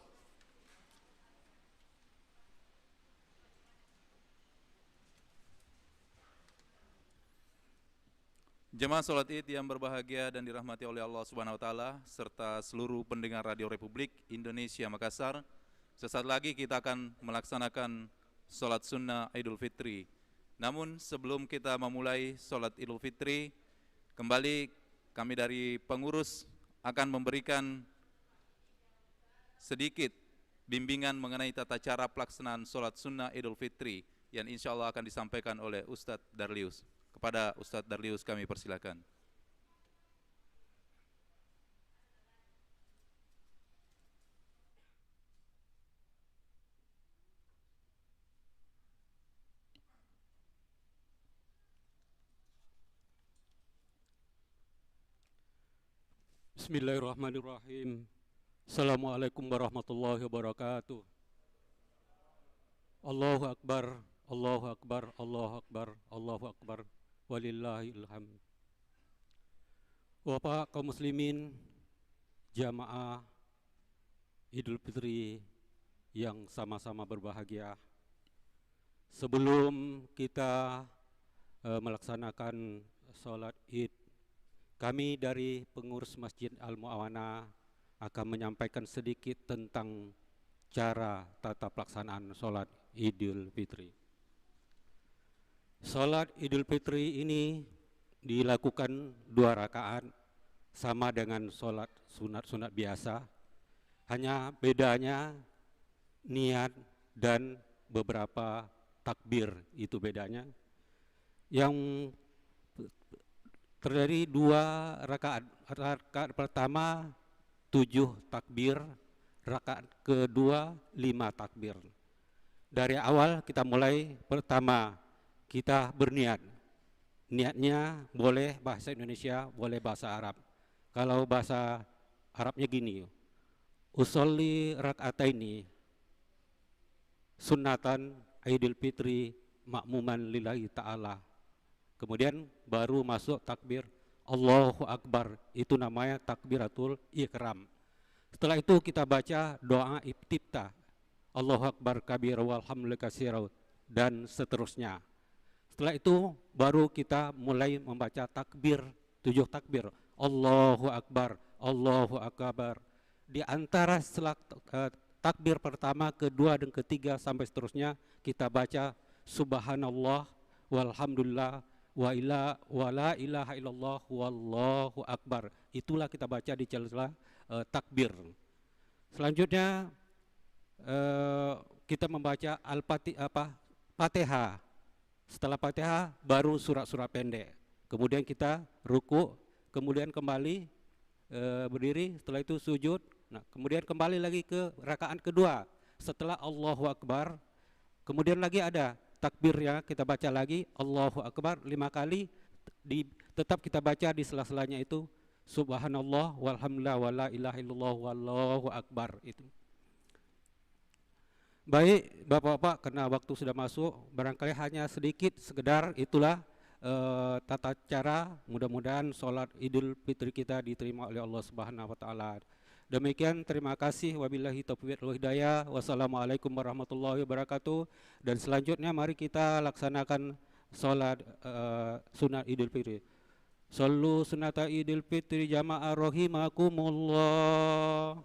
Jemaah sholat Id yang berbahagia dan dirahmati oleh Allah Subhanahu wa taala serta seluruh pendengar Radio Republik Indonesia Makassar. Sesaat lagi kita akan melaksanakan sholat sunnah Idul Fitri. Namun sebelum kita memulai sholat Idul Fitri, kembali kami dari pengurus akan memberikan sedikit bimbingan mengenai tata cara pelaksanaan sholat sunnah Idul Fitri yang insya Allah akan disampaikan oleh Ustadz Darlius. Kepada Ustadz Darlius kami persilakan. Bismillahirrahmanirrahim. Assalamualaikum warahmatullahi wabarakatuh. Allahu Akbar, Allahu Akbar, Allahu Akbar, Allahu Akbar. Walillahil hamd. Bapak kaum muslimin, jamaah Idul Fitri yang sama-sama berbahagia. Sebelum kita melaksanakan sholat Id, kami dari pengurus Masjid Al-Mu'awana akan menyampaikan sedikit tentang cara tata pelaksanaan sholat Idul Fitri. Sholat Idul Fitri ini dilakukan 2 rakaat sama dengan sholat sunat-sunat biasa. Hanya bedanya niat dan beberapa takbir, itu bedanya. Yang terjadi 2 rakaat. Rakaat pertama 7 takbir, rakaat kedua 5 takbir. Dari awal kita mulai, pertama kita berniat. Niatnya boleh bahasa Indonesia, boleh bahasa Arab. Kalau bahasa Arabnya gini, usolli rak'ataini sunnatan Idul Fitri makmuman lillahi ta'ala. Kemudian baru masuk takbir Allahu Akbar, itu namanya takbiratul ikram. Setelah itu kita baca doa iftitah, Allahu Akbar kabir walhamdulillah katsira, dan seterusnya. Setelah itu baru kita mulai membaca takbir, 7 takbir, Allahu Akbar, Allahu Akbar. Di antara setelah takbir pertama, kedua, dan ketiga sampai seterusnya kita baca subhanallah walhamdulillah wa la ilaha illallah wallahu akbar. Itulah kita baca di celah takbir. Selanjutnya kita membaca Fatihah. Setelah Fatihah baru surat-surat pendek. Kemudian kita ruku, kemudian kembali berdiri, setelah itu sujud. Nah, kemudian kembali lagi ke rakaat kedua setelah Allahu Akbar. Kemudian lagi ada takbirnya, kita baca lagi Allahu Akbar 5 kali. Tetap kita baca di sela-selanya itu subhanallah walhamdulillah wala ilaha illallah wallahu akbar itu. Baik Bapak-bapak, karena waktu sudah masuk, barangkali hanya sedikit sekedar itulah tata cara, mudah-mudahan sholat Idul Fitri kita diterima oleh Allah Subhanahu wa taala. Demikian, terima kasih, wabillahi taufiq wal hidayah, wassalamualaikum warahmatullahi wabarakatuh. Dan selanjutnya mari kita laksanakan sholat sunat Idul Fitri. Sallu sunata Idul Fitri jamaah rahimakumullah.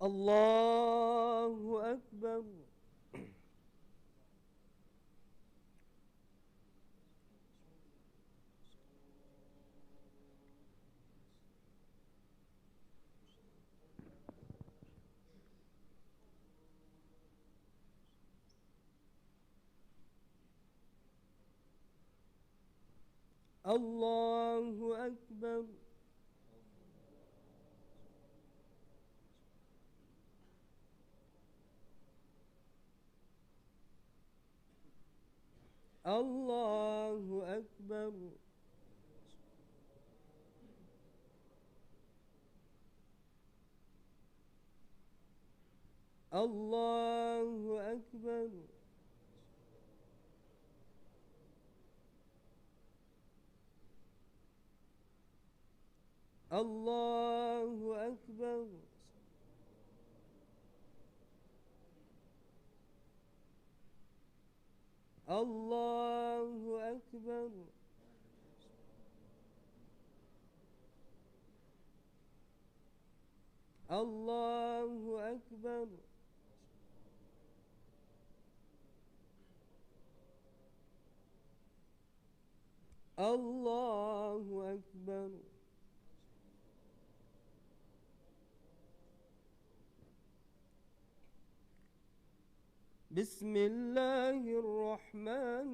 Allahu Akbar. Allahu Akbar. Allahu Akbar. Allahu Akbar. Allahu Akbar. Allahu Akbar. Allahu Akbar. Allahu Akbar. بسم الله الرحمن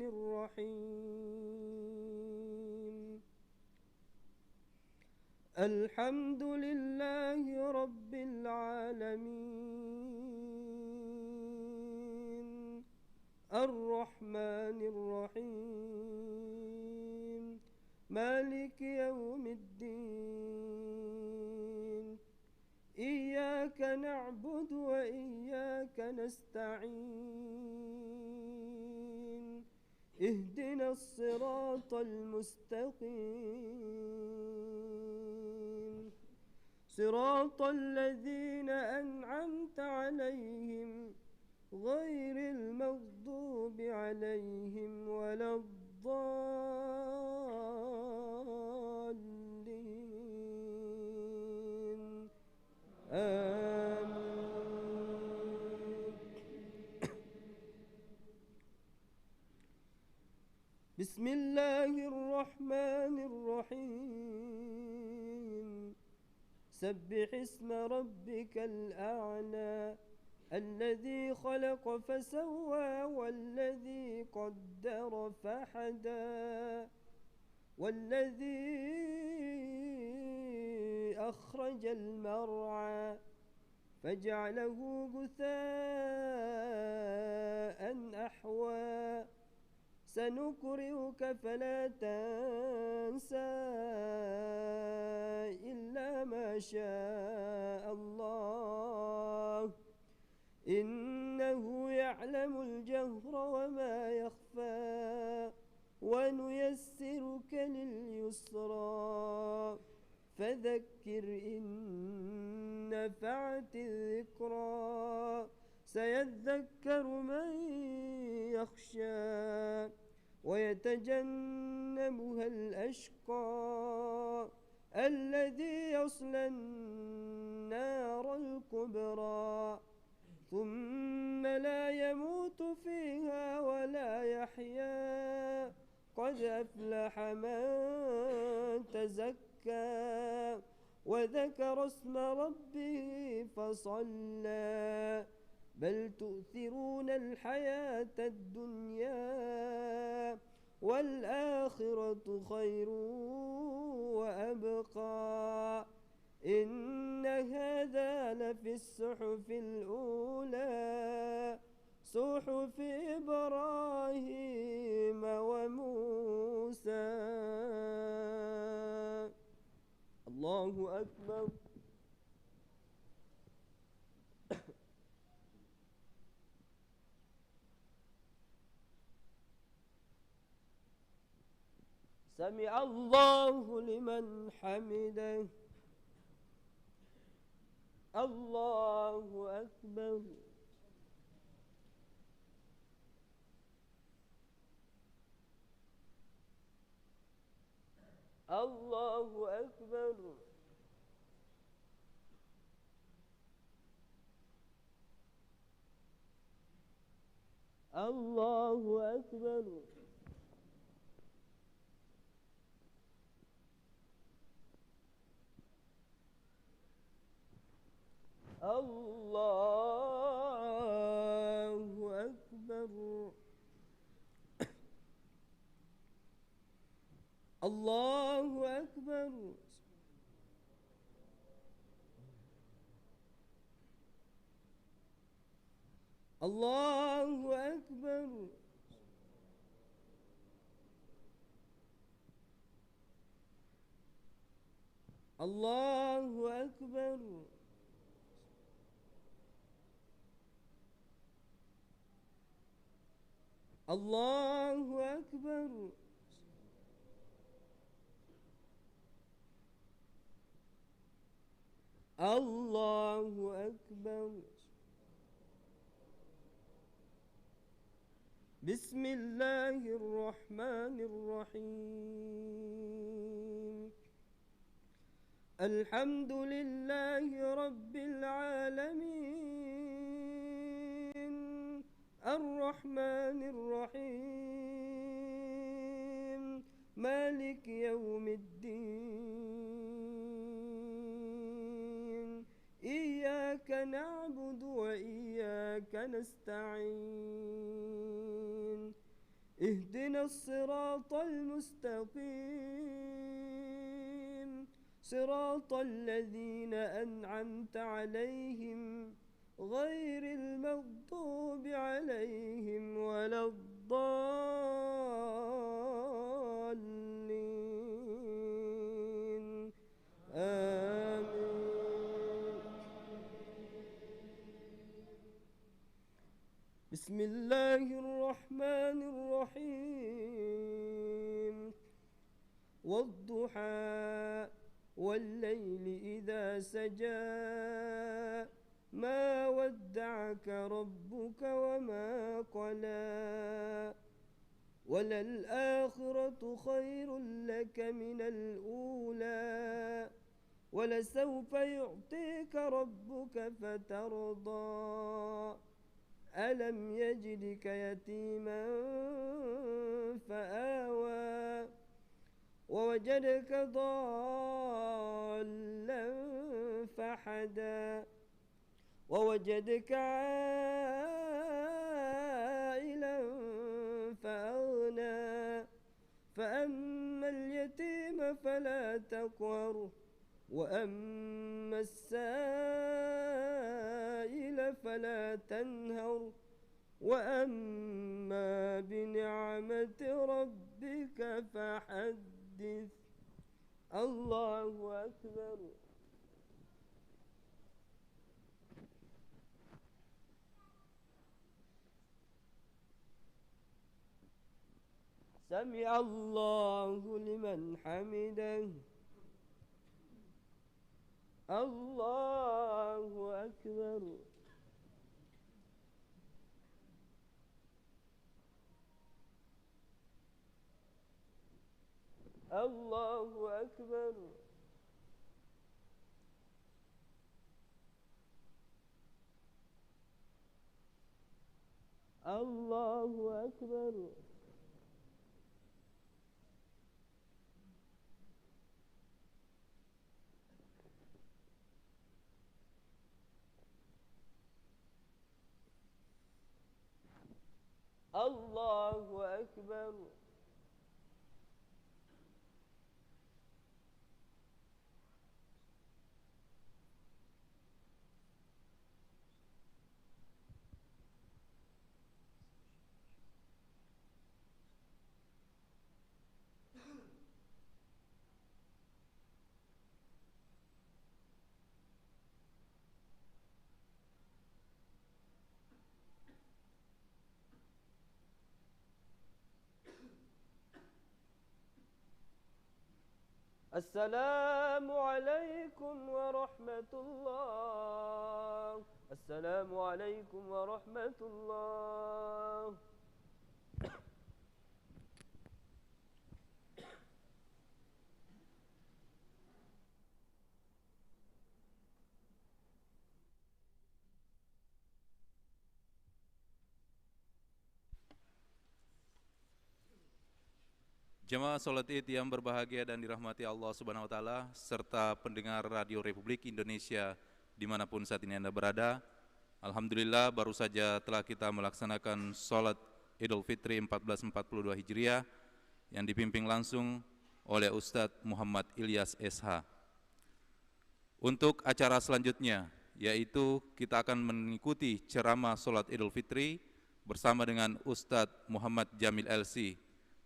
الرحيم الحمد لله رب العالمين الرحمن الرحيم مالك يوم الدين إياك نعبد وإياك نستعين اهدنا الصراط المستقيم صراط الذين أنعمت عليهم غير المغضوب عليهم ولا الضالين آمين. بسم الله الرحمن الرحيم سبح اسم ربك الأعلى الذي خلق فسوى والذي قدر فهدى والذي أخرج المرعى فجعله غثاء أحوى سنقرئك فلا تنسى إلا ما شاء الله إنه يعلم الجهر وما يخفى ونيسرك لليسرى فذكر إن نفعت الذكرى سيذكر من يخشى ويتجنبها الأشقى الذي يصلى النار الكبرى ثم لا يموت فيها ولا يحيا قد أفلح من تزكى وذكر اسم ربه فصلى بل تؤثرون الحياة الدنيا والآخرة خير وأبقى إن هذا لفي الصحف الأولى صحف إبراهيم وموسى. الله أكبر. سمع الله لمن حمده. الله أكبر. الله أكبر. الله أكبر. الله أكبر. الله أكبر. الله أكبر. الله أكبر. الله أكبر. الله أكبر. بسم الله الرحمن الرحيم الحمد لله رب العالمين الرحمن الرحيم مالك يوم الدين إياك نعبد وإياك نستعين اهدنا الصراط المستقيم صراط الذين أنعمت عليهم غير المغضوب عليهم ولا الضالين آمين. بسم الله الرحمن الرحيم والضحى والليل إذا سجى ما ودعك ربك وما قلى وللآخرة خير لك من الأولى ولسوف يعطيك ربك فترضى ألم يجدك يتيما فآوى ووجدك ضالا فحدى ووجدك عائلا فأغنى فأما اليتيم فلا تقهر وأما السائل فلا تنهر وأما بنعمة ربك فحدث. الله أكبر. سمع الله لمن حمده. الله أكبر. الله أكبر. الله أكبر. الله أكبر. السلام عليكم ورحمة الله. السلام عليكم ورحمة الله. Jemaah sholat Id yang berbahagia dan dirahmati Allah Subhanahu wa Ta'ala, serta pendengar Radio Republik Indonesia dimanapun saat ini Anda berada. Alhamdulillah, baru saja telah kita melaksanakan sholat Idul Fitri 1442 Hijriah yang dipimpin langsung oleh Ustadz Muhammad Ilyas SH. Untuk acara selanjutnya, yaitu kita akan mengikuti ceramah sholat Idul Fitri bersama dengan Ustadz Muhammad Jamil LC.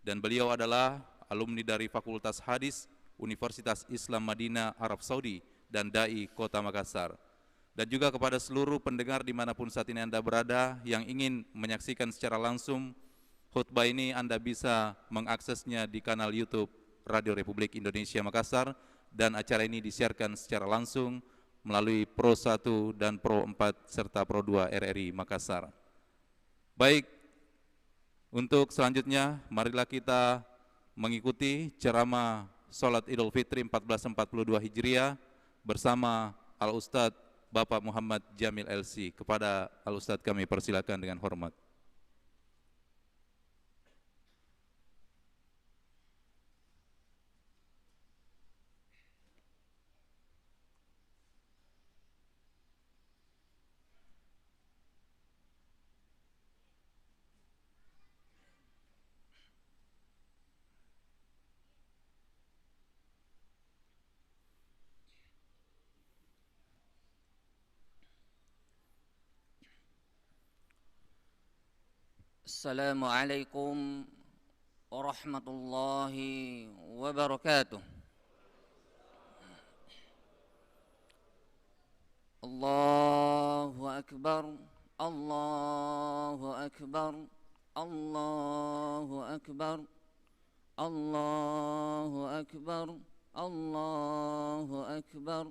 Dan beliau adalah alumni dari Fakultas Hadis Universitas Islam Madinah Arab Saudi dan Dai Kota Makassar. Dan juga kepada seluruh pendengar dimanapun saat ini Anda berada yang ingin menyaksikan secara langsung khutbah ini, Anda bisa mengaksesnya di kanal YouTube Radio Republik Indonesia Makassar, dan acara ini disiarkan secara langsung melalui Pro 1 dan Pro 4 serta Pro 2 RRI Makassar. Baik, untuk selanjutnya, marilah kita mengikuti ceramah sholat Idul Fitri 1442 Hijriah bersama Al-Ustadz Bapak Muhammad Jamil LC. Kepada Al-Ustadz kami persilakan dengan hormat. Assalamualaikum warahmatullahi wabarakatuh. Allahu Akbar, Allahu Akbar, Allahu Akbar, Allahu Akbar, Allahu Akbar,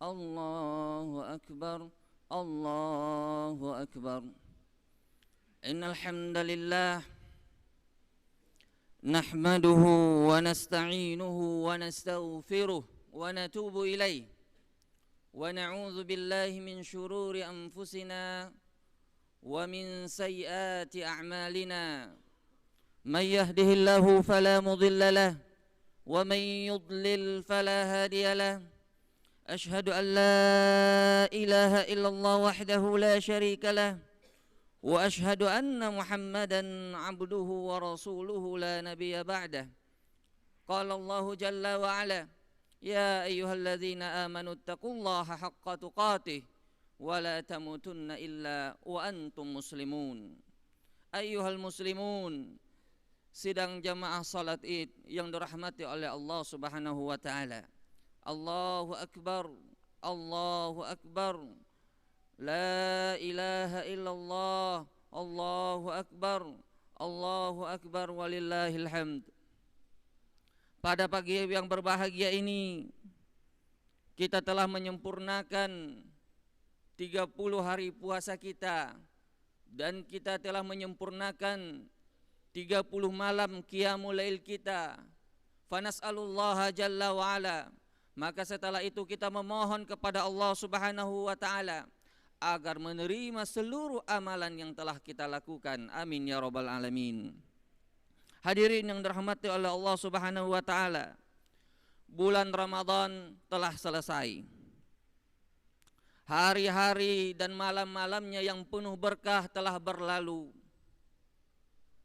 Allahu Akbar, Allahu Akbar. Innal hamdalillah nahmaduhu wa nasta'inuhu wa nastaghfiruh wa natubu ilaih wa na'udzu billahi min shururi anfusina wa min sayyiati a'malina. May yahdihillahu fala mudilla lahu wa may yudlil fala hadiya lahu. Ashhadu an la ilaha illallah wahdahu la syarika lahu wa ashhadu anna Muhammadan abduhu wa rasuluhu la nabiyya ba'dah. Qala Allahu jalla wa ala, ya ayyuhalladzina amanu taqullaha haqqa tuqatih wa la tamutunna illa wa antum muslimun. Ayyuhal muslimun, sidang jamaah salat Id yang dirahmati oleh Allah Subhanahu wa taala. Allahu akbar, Allahu akbar. La ilaha illallah, Allahu akbar, Allahu akbar walillahil hamd. Pada pagi yang berbahagia ini kita telah menyempurnakan 30 hari puasa kita, dan kita telah menyempurnakan 30 malam qiyamul lail kita. Fanas'alullaha jalla wa ala. Maka setelah itu kita memohon kepada Allah Subhanahu wa taala agar menerima seluruh amalan yang telah kita lakukan. Amin ya rabbal alamin. Hadirin yang dirahmati oleh Allah Subhanahu wa taala, bulan Ramadan telah selesai. Hari-hari dan malam-malamnya yang penuh berkah telah berlalu,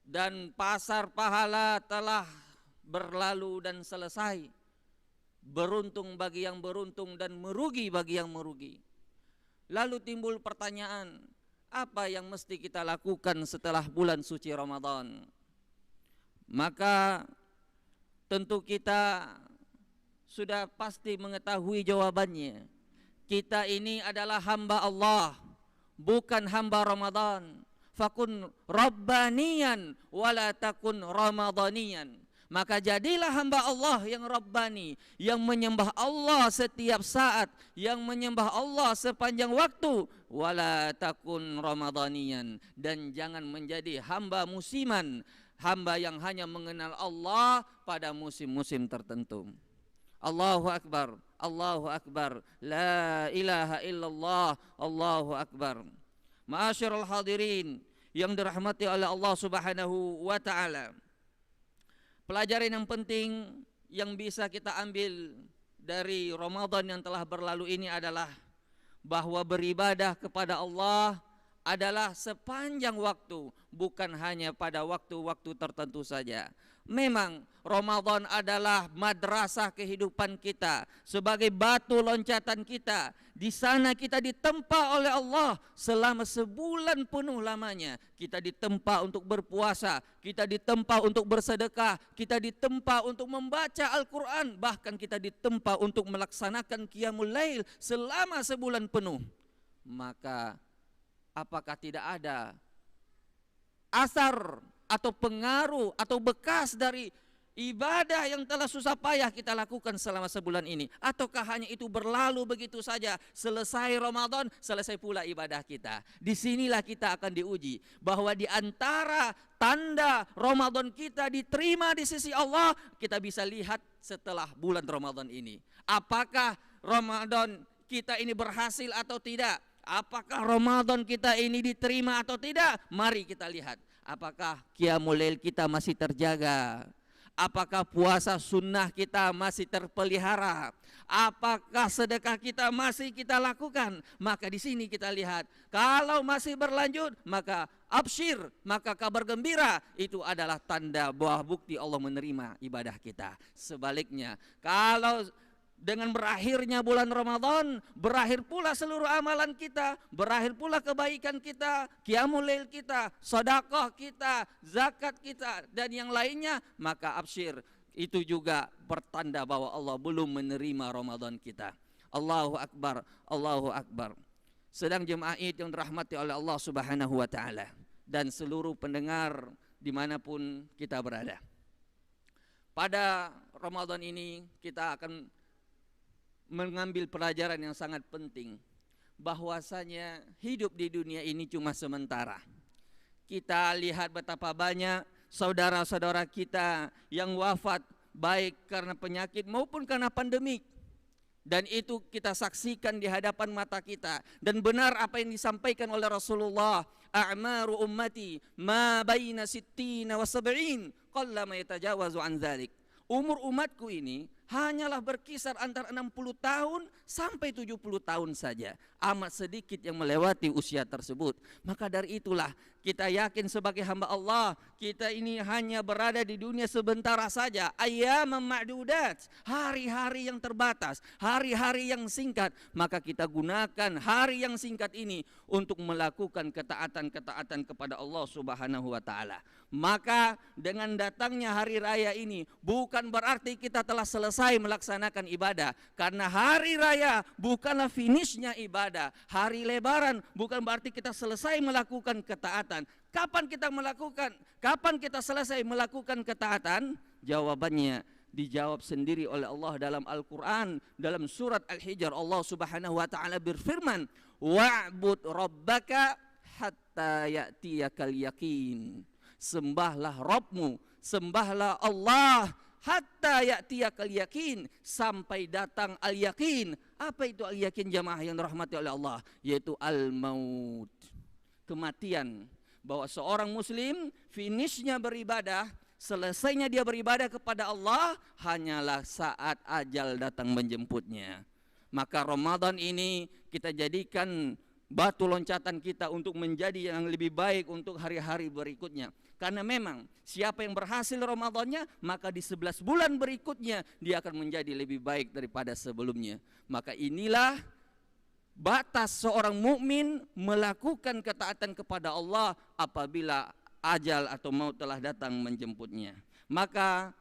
dan pasar pahala telah berlalu dan selesai. Beruntung bagi yang beruntung dan merugi bagi yang merugi. Lalu timbul pertanyaan, apa yang mesti kita lakukan setelah bulan suci Ramadan? Maka tentu kita sudah pasti mengetahui jawabannya. Kita ini adalah hamba Allah, bukan hamba Ramadan. Fakun rabbaniyan wala takun ramadaniyan. Maka jadilah hamba Allah yang Rabbani, yang menyembah Allah setiap saat, yang menyembah Allah sepanjang waktu. Wala takun ramadaniyan, dan jangan menjadi hamba musiman, hamba yang hanya mengenal Allah pada musim-musim tertentu. Allahu Akbar, Allahu Akbar, la ilaha illallah, Allahu Akbar. Ma'asyiral hadirin yang dirahmati oleh Allah Subhanahu wa taala. Pelajaran yang penting yang bisa kita ambil dari Ramadan yang telah berlalu ini adalah bahwa beribadah kepada Allah adalah sepanjang waktu, bukan hanya pada waktu-waktu tertentu saja. Memang Ramadan adalah madrasah kehidupan kita, sebagai batu loncatan kita. Di sana kita ditempa oleh Allah selama sebulan penuh lamanya. Kita ditempa untuk berpuasa, kita ditempa untuk bersedekah, kita ditempa untuk membaca Al-Quran, bahkan kita ditempa untuk melaksanakan qiyamul lail selama sebulan penuh. Maka apakah tidak ada asar atau pengaruh atau bekas dari ibadah yang telah susah payah kita lakukan selama sebulan ini? Ataukah hanya itu berlalu begitu saja, selesai Ramadan, selesai pula ibadah kita? Disinilah kita akan diuji, bahwa di antara tanda Ramadan kita diterima di sisi Allah, kita bisa lihat setelah bulan Ramadan ini. Apakah Ramadan kita ini berhasil atau tidak? Apakah Ramadan kita ini diterima atau tidak? Mari kita lihat. Apakah qiyamul lail kita masih terjaga? Apakah puasa sunnah kita masih terpelihara? Apakah sedekah kita masih kita lakukan? Maka di sini kita lihat, kalau masih berlanjut, maka absyir, maka kabar gembira, itu adalah tanda bahwa bukti Allah menerima ibadah kita. Sebaliknya, kalau dengan berakhirnya bulan Ramadan, berakhir pula seluruh amalan kita, berakhir pula kebaikan kita, qiyamul lail kita, sedekah kita, zakat kita, dan yang lainnya, maka absyir, itu juga pertanda bahwa Allah belum menerima Ramadan kita. Allahu Akbar, Allahu Akbar. Sedang jemaah Id yang dirahmati oleh Allah Subhanahu wa taala dan seluruh pendengar dimanapun kita berada. pada Ramadan ini kita akan mengambil pelajaran yang sangat penting, bahwasanya hidup di dunia ini cuma sementara. Kita lihat betapa banyak saudara-saudara kita yang wafat baik karena penyakit maupun karena pandemik. Dan itu kita saksikan di hadapan mata kita. Dan benar apa yang disampaikan oleh Rasulullah, a'maru ummati ma baina sittina wa sab'in qalla ma yatajawazu an dzalik. Umur umatku ini hanyalah berkisar antara 60 tahun sampai 70 tahun saja. Amat sedikit yang melewati usia tersebut. Maka dari itulah kita yakin sebagai hamba Allah, kita ini hanya berada di dunia sebentar saja. Ayyamam ma'dudat, hari-hari yang terbatas, hari-hari yang singkat. Maka kita gunakan hari yang singkat ini untuk melakukan ketaatan-ketaatan kepada Allah Subhanahu wa taala. Maka dengan datangnya hari raya ini bukan berarti kita telah selesai melaksanakan ibadah, karena hari raya bukanlah finishnya ibadah. Hari lebaran bukan berarti kita selesai melakukan ketaatan. Kapan kita melakukan? Kapan kita selesai melakukan ketaatan? Jawabannya dijawab sendiri oleh Allah dalam Al-Quran. Dalam surat Al-Hijr Allah Subhanahu wa ta'ala berfirman, wa'bud rabbaka hatta ya'tiyakal yakin. Sembahlah Rabbmu, sembahlah Allah hatta ya'tiyakal yakin, sampai datang al-yakin. Apa itu al-yakin jamaah yang dirahmati oleh Allah? Yaitu al-maut, kematian. Bahwa seorang muslim finishnya beribadah, selesainya dia beribadah kepada Allah hanyalah saat ajal datang menjemputnya. Maka Ramadan ini kita jadikan batu loncatan kita untuk menjadi yang lebih baik untuk hari-hari berikutnya. Karena memang siapa yang berhasil Ramadannya, maka di 11 bulan berikutnya dia akan menjadi lebih baik daripada sebelumnya. Maka inilah batas seorang mukmin melakukan ketaatan kepada Allah apabila ajal atau maut telah datang menjemputnya. Maka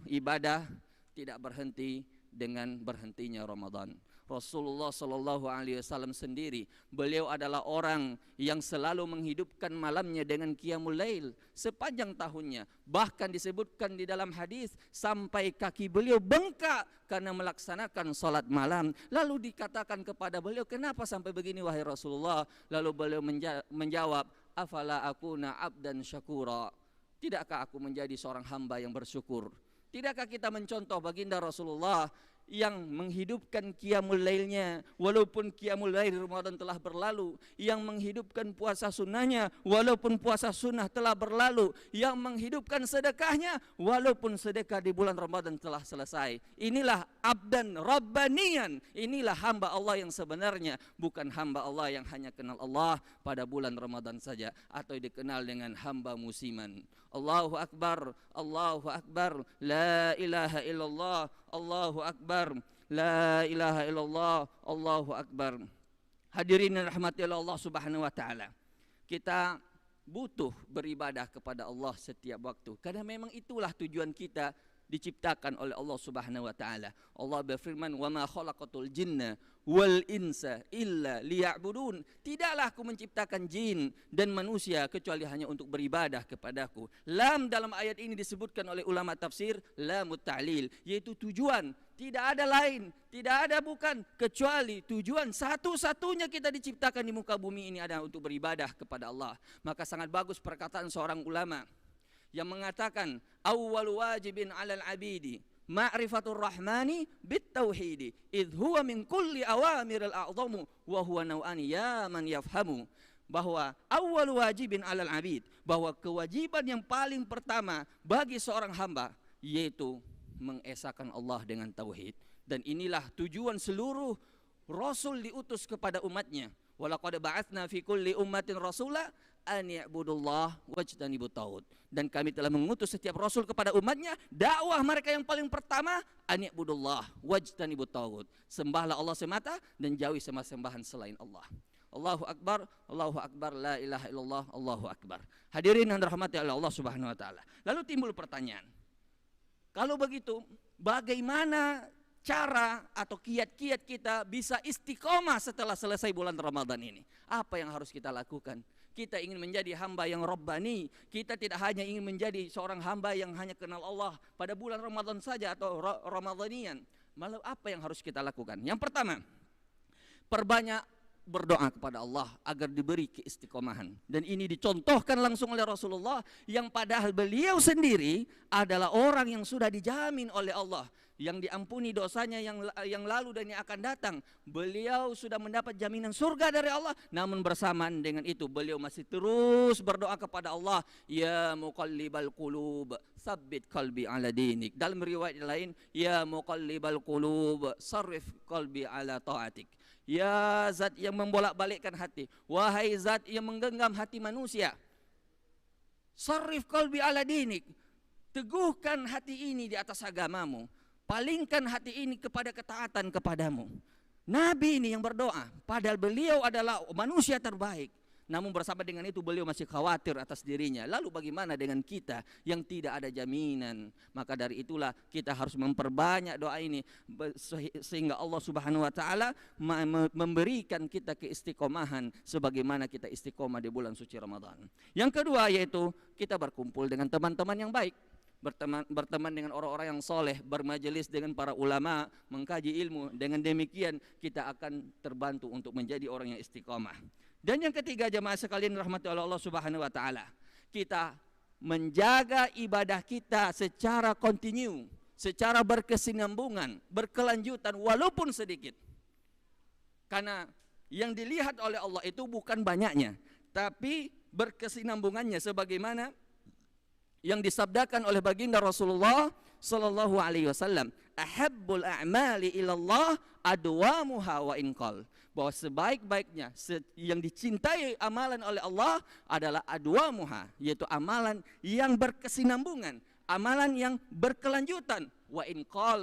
ibadah tidak berhenti dengan berhentinya Ramadan. Rasulullah Shallallahu Alaihi Wasallam sendiri, beliau adalah orang yang selalu menghidupkan malamnya dengan qiyamul lail sepanjang tahunnya. Bahkan disebutkan di dalam hadis sampai kaki beliau bengkak karena melaksanakan salat malam. Lalu dikatakan kepada beliau, kenapa sampai begini wahai Rasulullah? Lalu beliau menjawab, afala akuna abdan syakura. Tidakkah aku menjadi seorang hamba yang bersyukur? Tidakkah kita mencontoh baginda Rasulullah yang menghidupkan qiyamul lailnya walaupun qiyamul lail Ramadan telah berlalu, yang menghidupkan puasa sunnahnya walaupun puasa sunnah telah berlalu, yang menghidupkan sedekahnya walaupun sedekah di bulan Ramadan telah selesai. Inilah abdan rabbanian, inilah hamba Allah yang sebenarnya, bukan hamba Allah yang hanya kenal Allah pada bulan Ramadan saja atau dikenal dengan hamba musiman. Allahu Akbar, Allahu Akbar, la ilaha illallah, Allahu Akbar, la ilaha illallah, Allahu Akbar. Hadirin yang rahmati Allah Subhanahu wa taala, kita butuh beribadah kepada Allah setiap waktu, karena memang itulah tujuan kita diciptakan oleh Allah Subhanahu wa taala. Allah berfirman, "Wa ma khalaqatul jinna wal insa illa liya'budun." Tidaklah aku menciptakan jin dan manusia kecuali hanya untuk beribadah kepadaku. Lam dalam ayat ini disebutkan oleh ulama tafsir lamut ta'lil, yaitu tujuan. Tidak ada lain, tidak ada bukan, kecuali tujuan satu-satunya kita diciptakan di muka bumi ini adalah untuk beribadah kepada Allah. Maka sangat bagus perkataan seorang ulama yang mengatakan, awwal wajibin 'alal 'abidi ma'rifatur rahmani bit tauhidi idh huwa min kulli awamiril a'zamu wa huwa naw'ani ya man yafhamu. Bahwa awwal wajibin 'alal 'abid, bahwa kewajiban yang paling pertama bagi seorang hamba yaitu mengesahkan Allah dengan tauhid. Dan inilah tujuan seluruh rasul diutus kepada umatnya. Walaqad ba'atsna fi kulli ummatin rasula an ya'budullah wajtanibut taghut. Dan kami telah mengutus setiap rasul kepada umatnya, dakwah mereka yang paling pertama an ya'budullah wajtanibut taghut. Sembahlah Allah semata dan jauhi sembahan selain Allah. Allahu Akbar, Allahu Akbar, la ilaha illallah, Allahu Akbar. Hadirin yang dirahmati oleh Allah Subhanahu wa taala. Lalu timbul pertanyaan, kalau begitu bagaimana cara atau kiat-kiat kita bisa istiqomah setelah selesai bulan Ramadan ini? Apa yang harus kita lakukan? kita ingin menjadi hamba yang Rabbani, kita tidak hanya ingin menjadi seorang hamba yang hanya kenal Allah pada bulan Ramadan saja atau Ramadhanian. Malah apa yang harus kita lakukan? Yang pertama, perbanyak berdoa kepada Allah agar diberi keistiqomahan. Dan ini dicontohkan langsung oleh Rasulullah yang padahal beliau sendiri adalah orang yang sudah dijamin oleh Allah, yang diampuni dosanya yang lalu dan yang akan datang. Beliau sudah mendapat jaminan surga dari Allah, namun bersamaan dengan itu beliau masih terus berdoa kepada Allah, ya muqallibal qulub tsabbit qalbi ala dinik. Dalam riwayat lain, ya muqallibal qulub sarrif qalbi ala taatik. Ya zat yang membolak-balikkan hati, wahai zat yang menggenggam hati manusia, sarrif qalbi ala dinik, teguhkan hati ini di atas agamamu, palingkan hati ini kepada ketaatan kepadamu. Nabi ini yang berdoa, padahal beliau adalah manusia terbaik, namun bersama dengan itu beliau masih khawatir atas dirinya. Lalu bagaimana dengan kita yang tidak ada jaminan? Maka dari itulah kita harus memperbanyak doa ini sehingga Allah Subhanahu wa taala memberikan kita keistiqomahan sebagaimana kita istiqomah di bulan suci Ramadan. Yang kedua yaitu kita berkumpul dengan teman-teman yang baik. Berteman dengan orang-orang yang soleh, bermajelis dengan para ulama, mengkaji ilmu. Dengan demikian kita akan terbantu untuk menjadi orang yang istiqomah. Dan yang ketiga, jemaah sekalian rahmati oleh Allah Subhanahu wa taala, kita menjaga ibadah kita secara kontinu, secara berkesinambungan, berkelanjutan walaupun sedikit. Karena yang dilihat oleh Allah itu bukan banyaknya, tapi berkesinambungannya sebagaimana yang disabdakan oleh baginda Rasulullah sallallahu alaihi wasallam, ahabbul a'mali ilallah adwamuha wa inqal. Bahwa sebaik-baiknya yang dicintai amalan oleh Allah adalah adwamuha, yaitu amalan yang berkesinambungan, amalan yang berkelanjutan, wa inqal,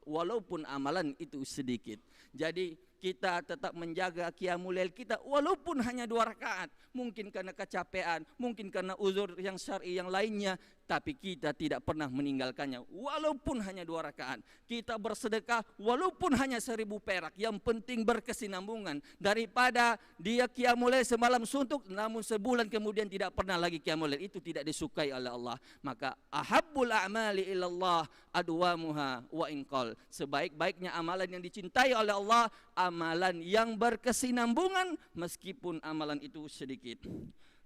walaupun amalan itu sedikit. Jadi kita tetap menjaga qiyamul lail kita walaupun hanya 2 rakaat, mungkin karena kecapean, mungkin karena uzur yang syar'i yang lainnya, tapi kita tidak pernah meninggalkannya walaupun hanya 2 rakaat. Kita bersedekah walaupun hanya 1000 perak, yang penting berkesinambungan, daripada dia qiyamul lail semalam suntuk namun sebulan kemudian tidak pernah lagi qiyamul lail. Itu tidak disukai oleh Allah. Maka ahabbul a'mali ilallah adwamuha wa inqal. Sebaik-baiknya amalan yang dicintai oleh Allah amalan yang berkesinambungan meskipun amalan itu sedikit.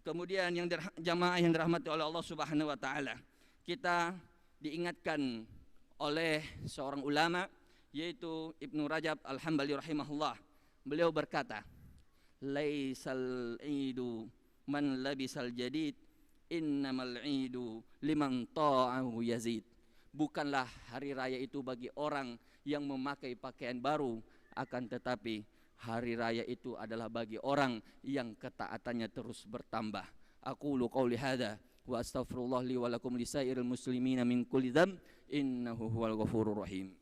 Kemudian yang jamaah yang dirahmati oleh Allah Subhanahu wa taala, kita diingatkan oleh seorang ulama yaitu Ibnu Rajab Al-Hambali rahimahullah. Beliau berkata, laisal idu man labisal jadid, innamal idu liman ta'ahu yazid. Bukanlah hari raya itu bagi orang yang memakai pakaian baru, akan tetapi hari raya itu adalah bagi orang yang ketaatannya terus bertambah. Aqulu qauli hadza wa astaghfirullah li wa lakum lisairil muslimina min kulli dzamb innahu huwal ghafurur rahim.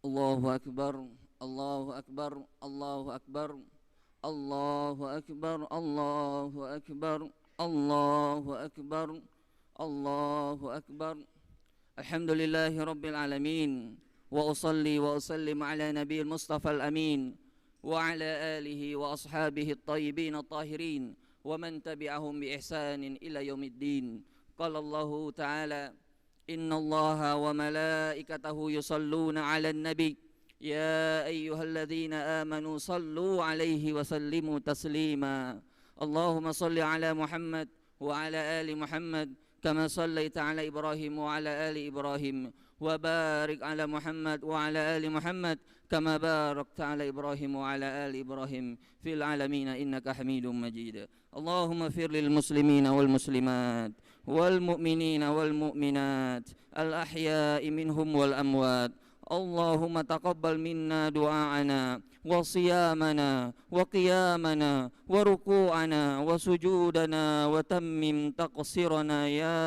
Allahu akbar, Allahu akbar, Allahu akbar. Allahu akbar, Allahu akbar, Allahu akbar, Allahu akbar. Alhamdulillahi rabbil alamin. Wa usalli wa usallim ala nabiyil mustafa al-amin wa ala alihi wa ashabihi at-tayyibin at-tahirin wa man tabi'ahum bi ihsanin ila yaumiddin. Qala Allahu ta'ala, inna Allaha wa malaikatahu yusalluna 'alan nabi. يا أيها الذين آمنوا صلوا عليه وسلموا تسليما. اللهم صل على محمد وعلى آل محمد كما صليت على إبراهيم وعلى آل إبراهيم وبارك على محمد وعلى آل محمد كما باركت على إبراهيم وعلى آل إبراهيم في العالمين إنك حميد مجيد. اللهم اغفر للمسلمين والمسلمات والمؤمنين والمؤمنات الأحياء منهم والأموات. اللهم تقبل منا دعاءنا وصيامنا وقيامنا وركوعنا وسجودنا وتمم تقصيرنا يا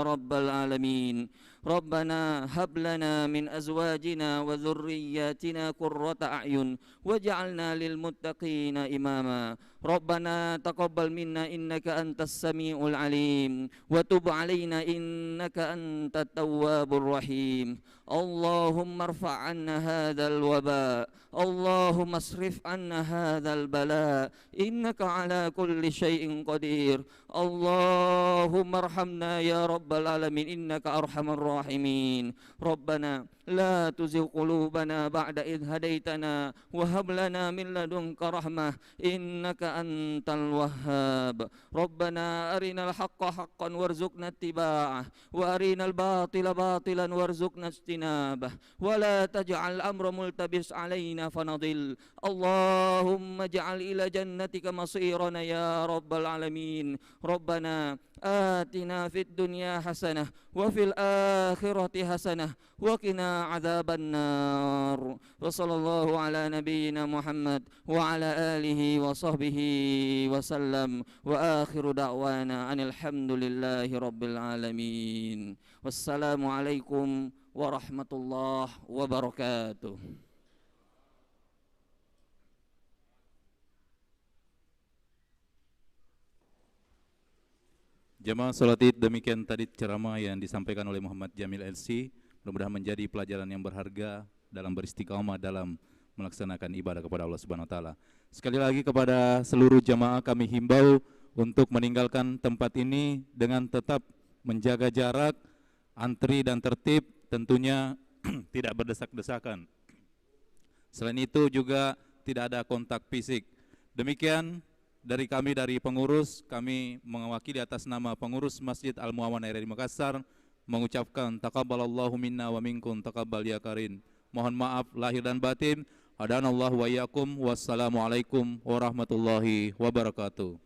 رب العالمين. ربنا هب لنا من أزواجنا وذرياتنا قرة أعين واجعلنا للمتقين إماما. Rabbana taqabbal minna innaka antas samiul alim wa tub alaina innaka antat tawwabur rahim. Allahumma irfa' 'anna hadzal waba, Allahumma asrif 'anna hadzal bala, innaka 'ala kulli syai'in qadir. Allahumma arhamna ya rabbal alamin innaka arhamar rahimin. Rabbana la tuzigh qulubana ba'da idh hadaitana wa hab lana min ladunka rahmah innaka antal wahhab. Rabbana arinal haqqa haqqan warzuqna ittiba'ah wa arinal batila batilan warzuqna ijtinabah wa la taj'al amra multabis alaina fanadil. Allahumma ij'al ila jannatika masirana ya rabbal alamin. Rabbana آتنا في الدنيا حسنة وفي الآخرة حسنة وقنا عذاب النار. وصلى الله على نبينا محمد وعلى آله وصحبه وسلم وآخر دعوانا أن الحمد لله رب العالمين. والسلام عليكم ورحمة الله وبركاته. Jamaah salat Id, demikian tadi ceramah yang disampaikan oleh Muhammad Jamil LC. Mudah-mudahan menjadi pelajaran yang berharga dalam beristiqamah dalam melaksanakan ibadah kepada Allah Subhanahu wa taala. Sekali lagi kepada seluruh jamaah kami himbau untuk meninggalkan tempat ini dengan tetap menjaga jarak, antri dan tertib, tentunya tidak berdesak-desakan. Selain itu juga tidak ada kontak fisik. Demikian dari kami, dari pengurus, kami mewakili atas nama pengurus Masjid Al-Mu'awanah RRI Makassar mengucapkan taqabbalallahu minna wa minkum taqabbal ya karim. Mohon maaf lahir dan batin. Hadanallahu wa iyyakum. Wassalamualaikum warahmatullahi wabarakatuh.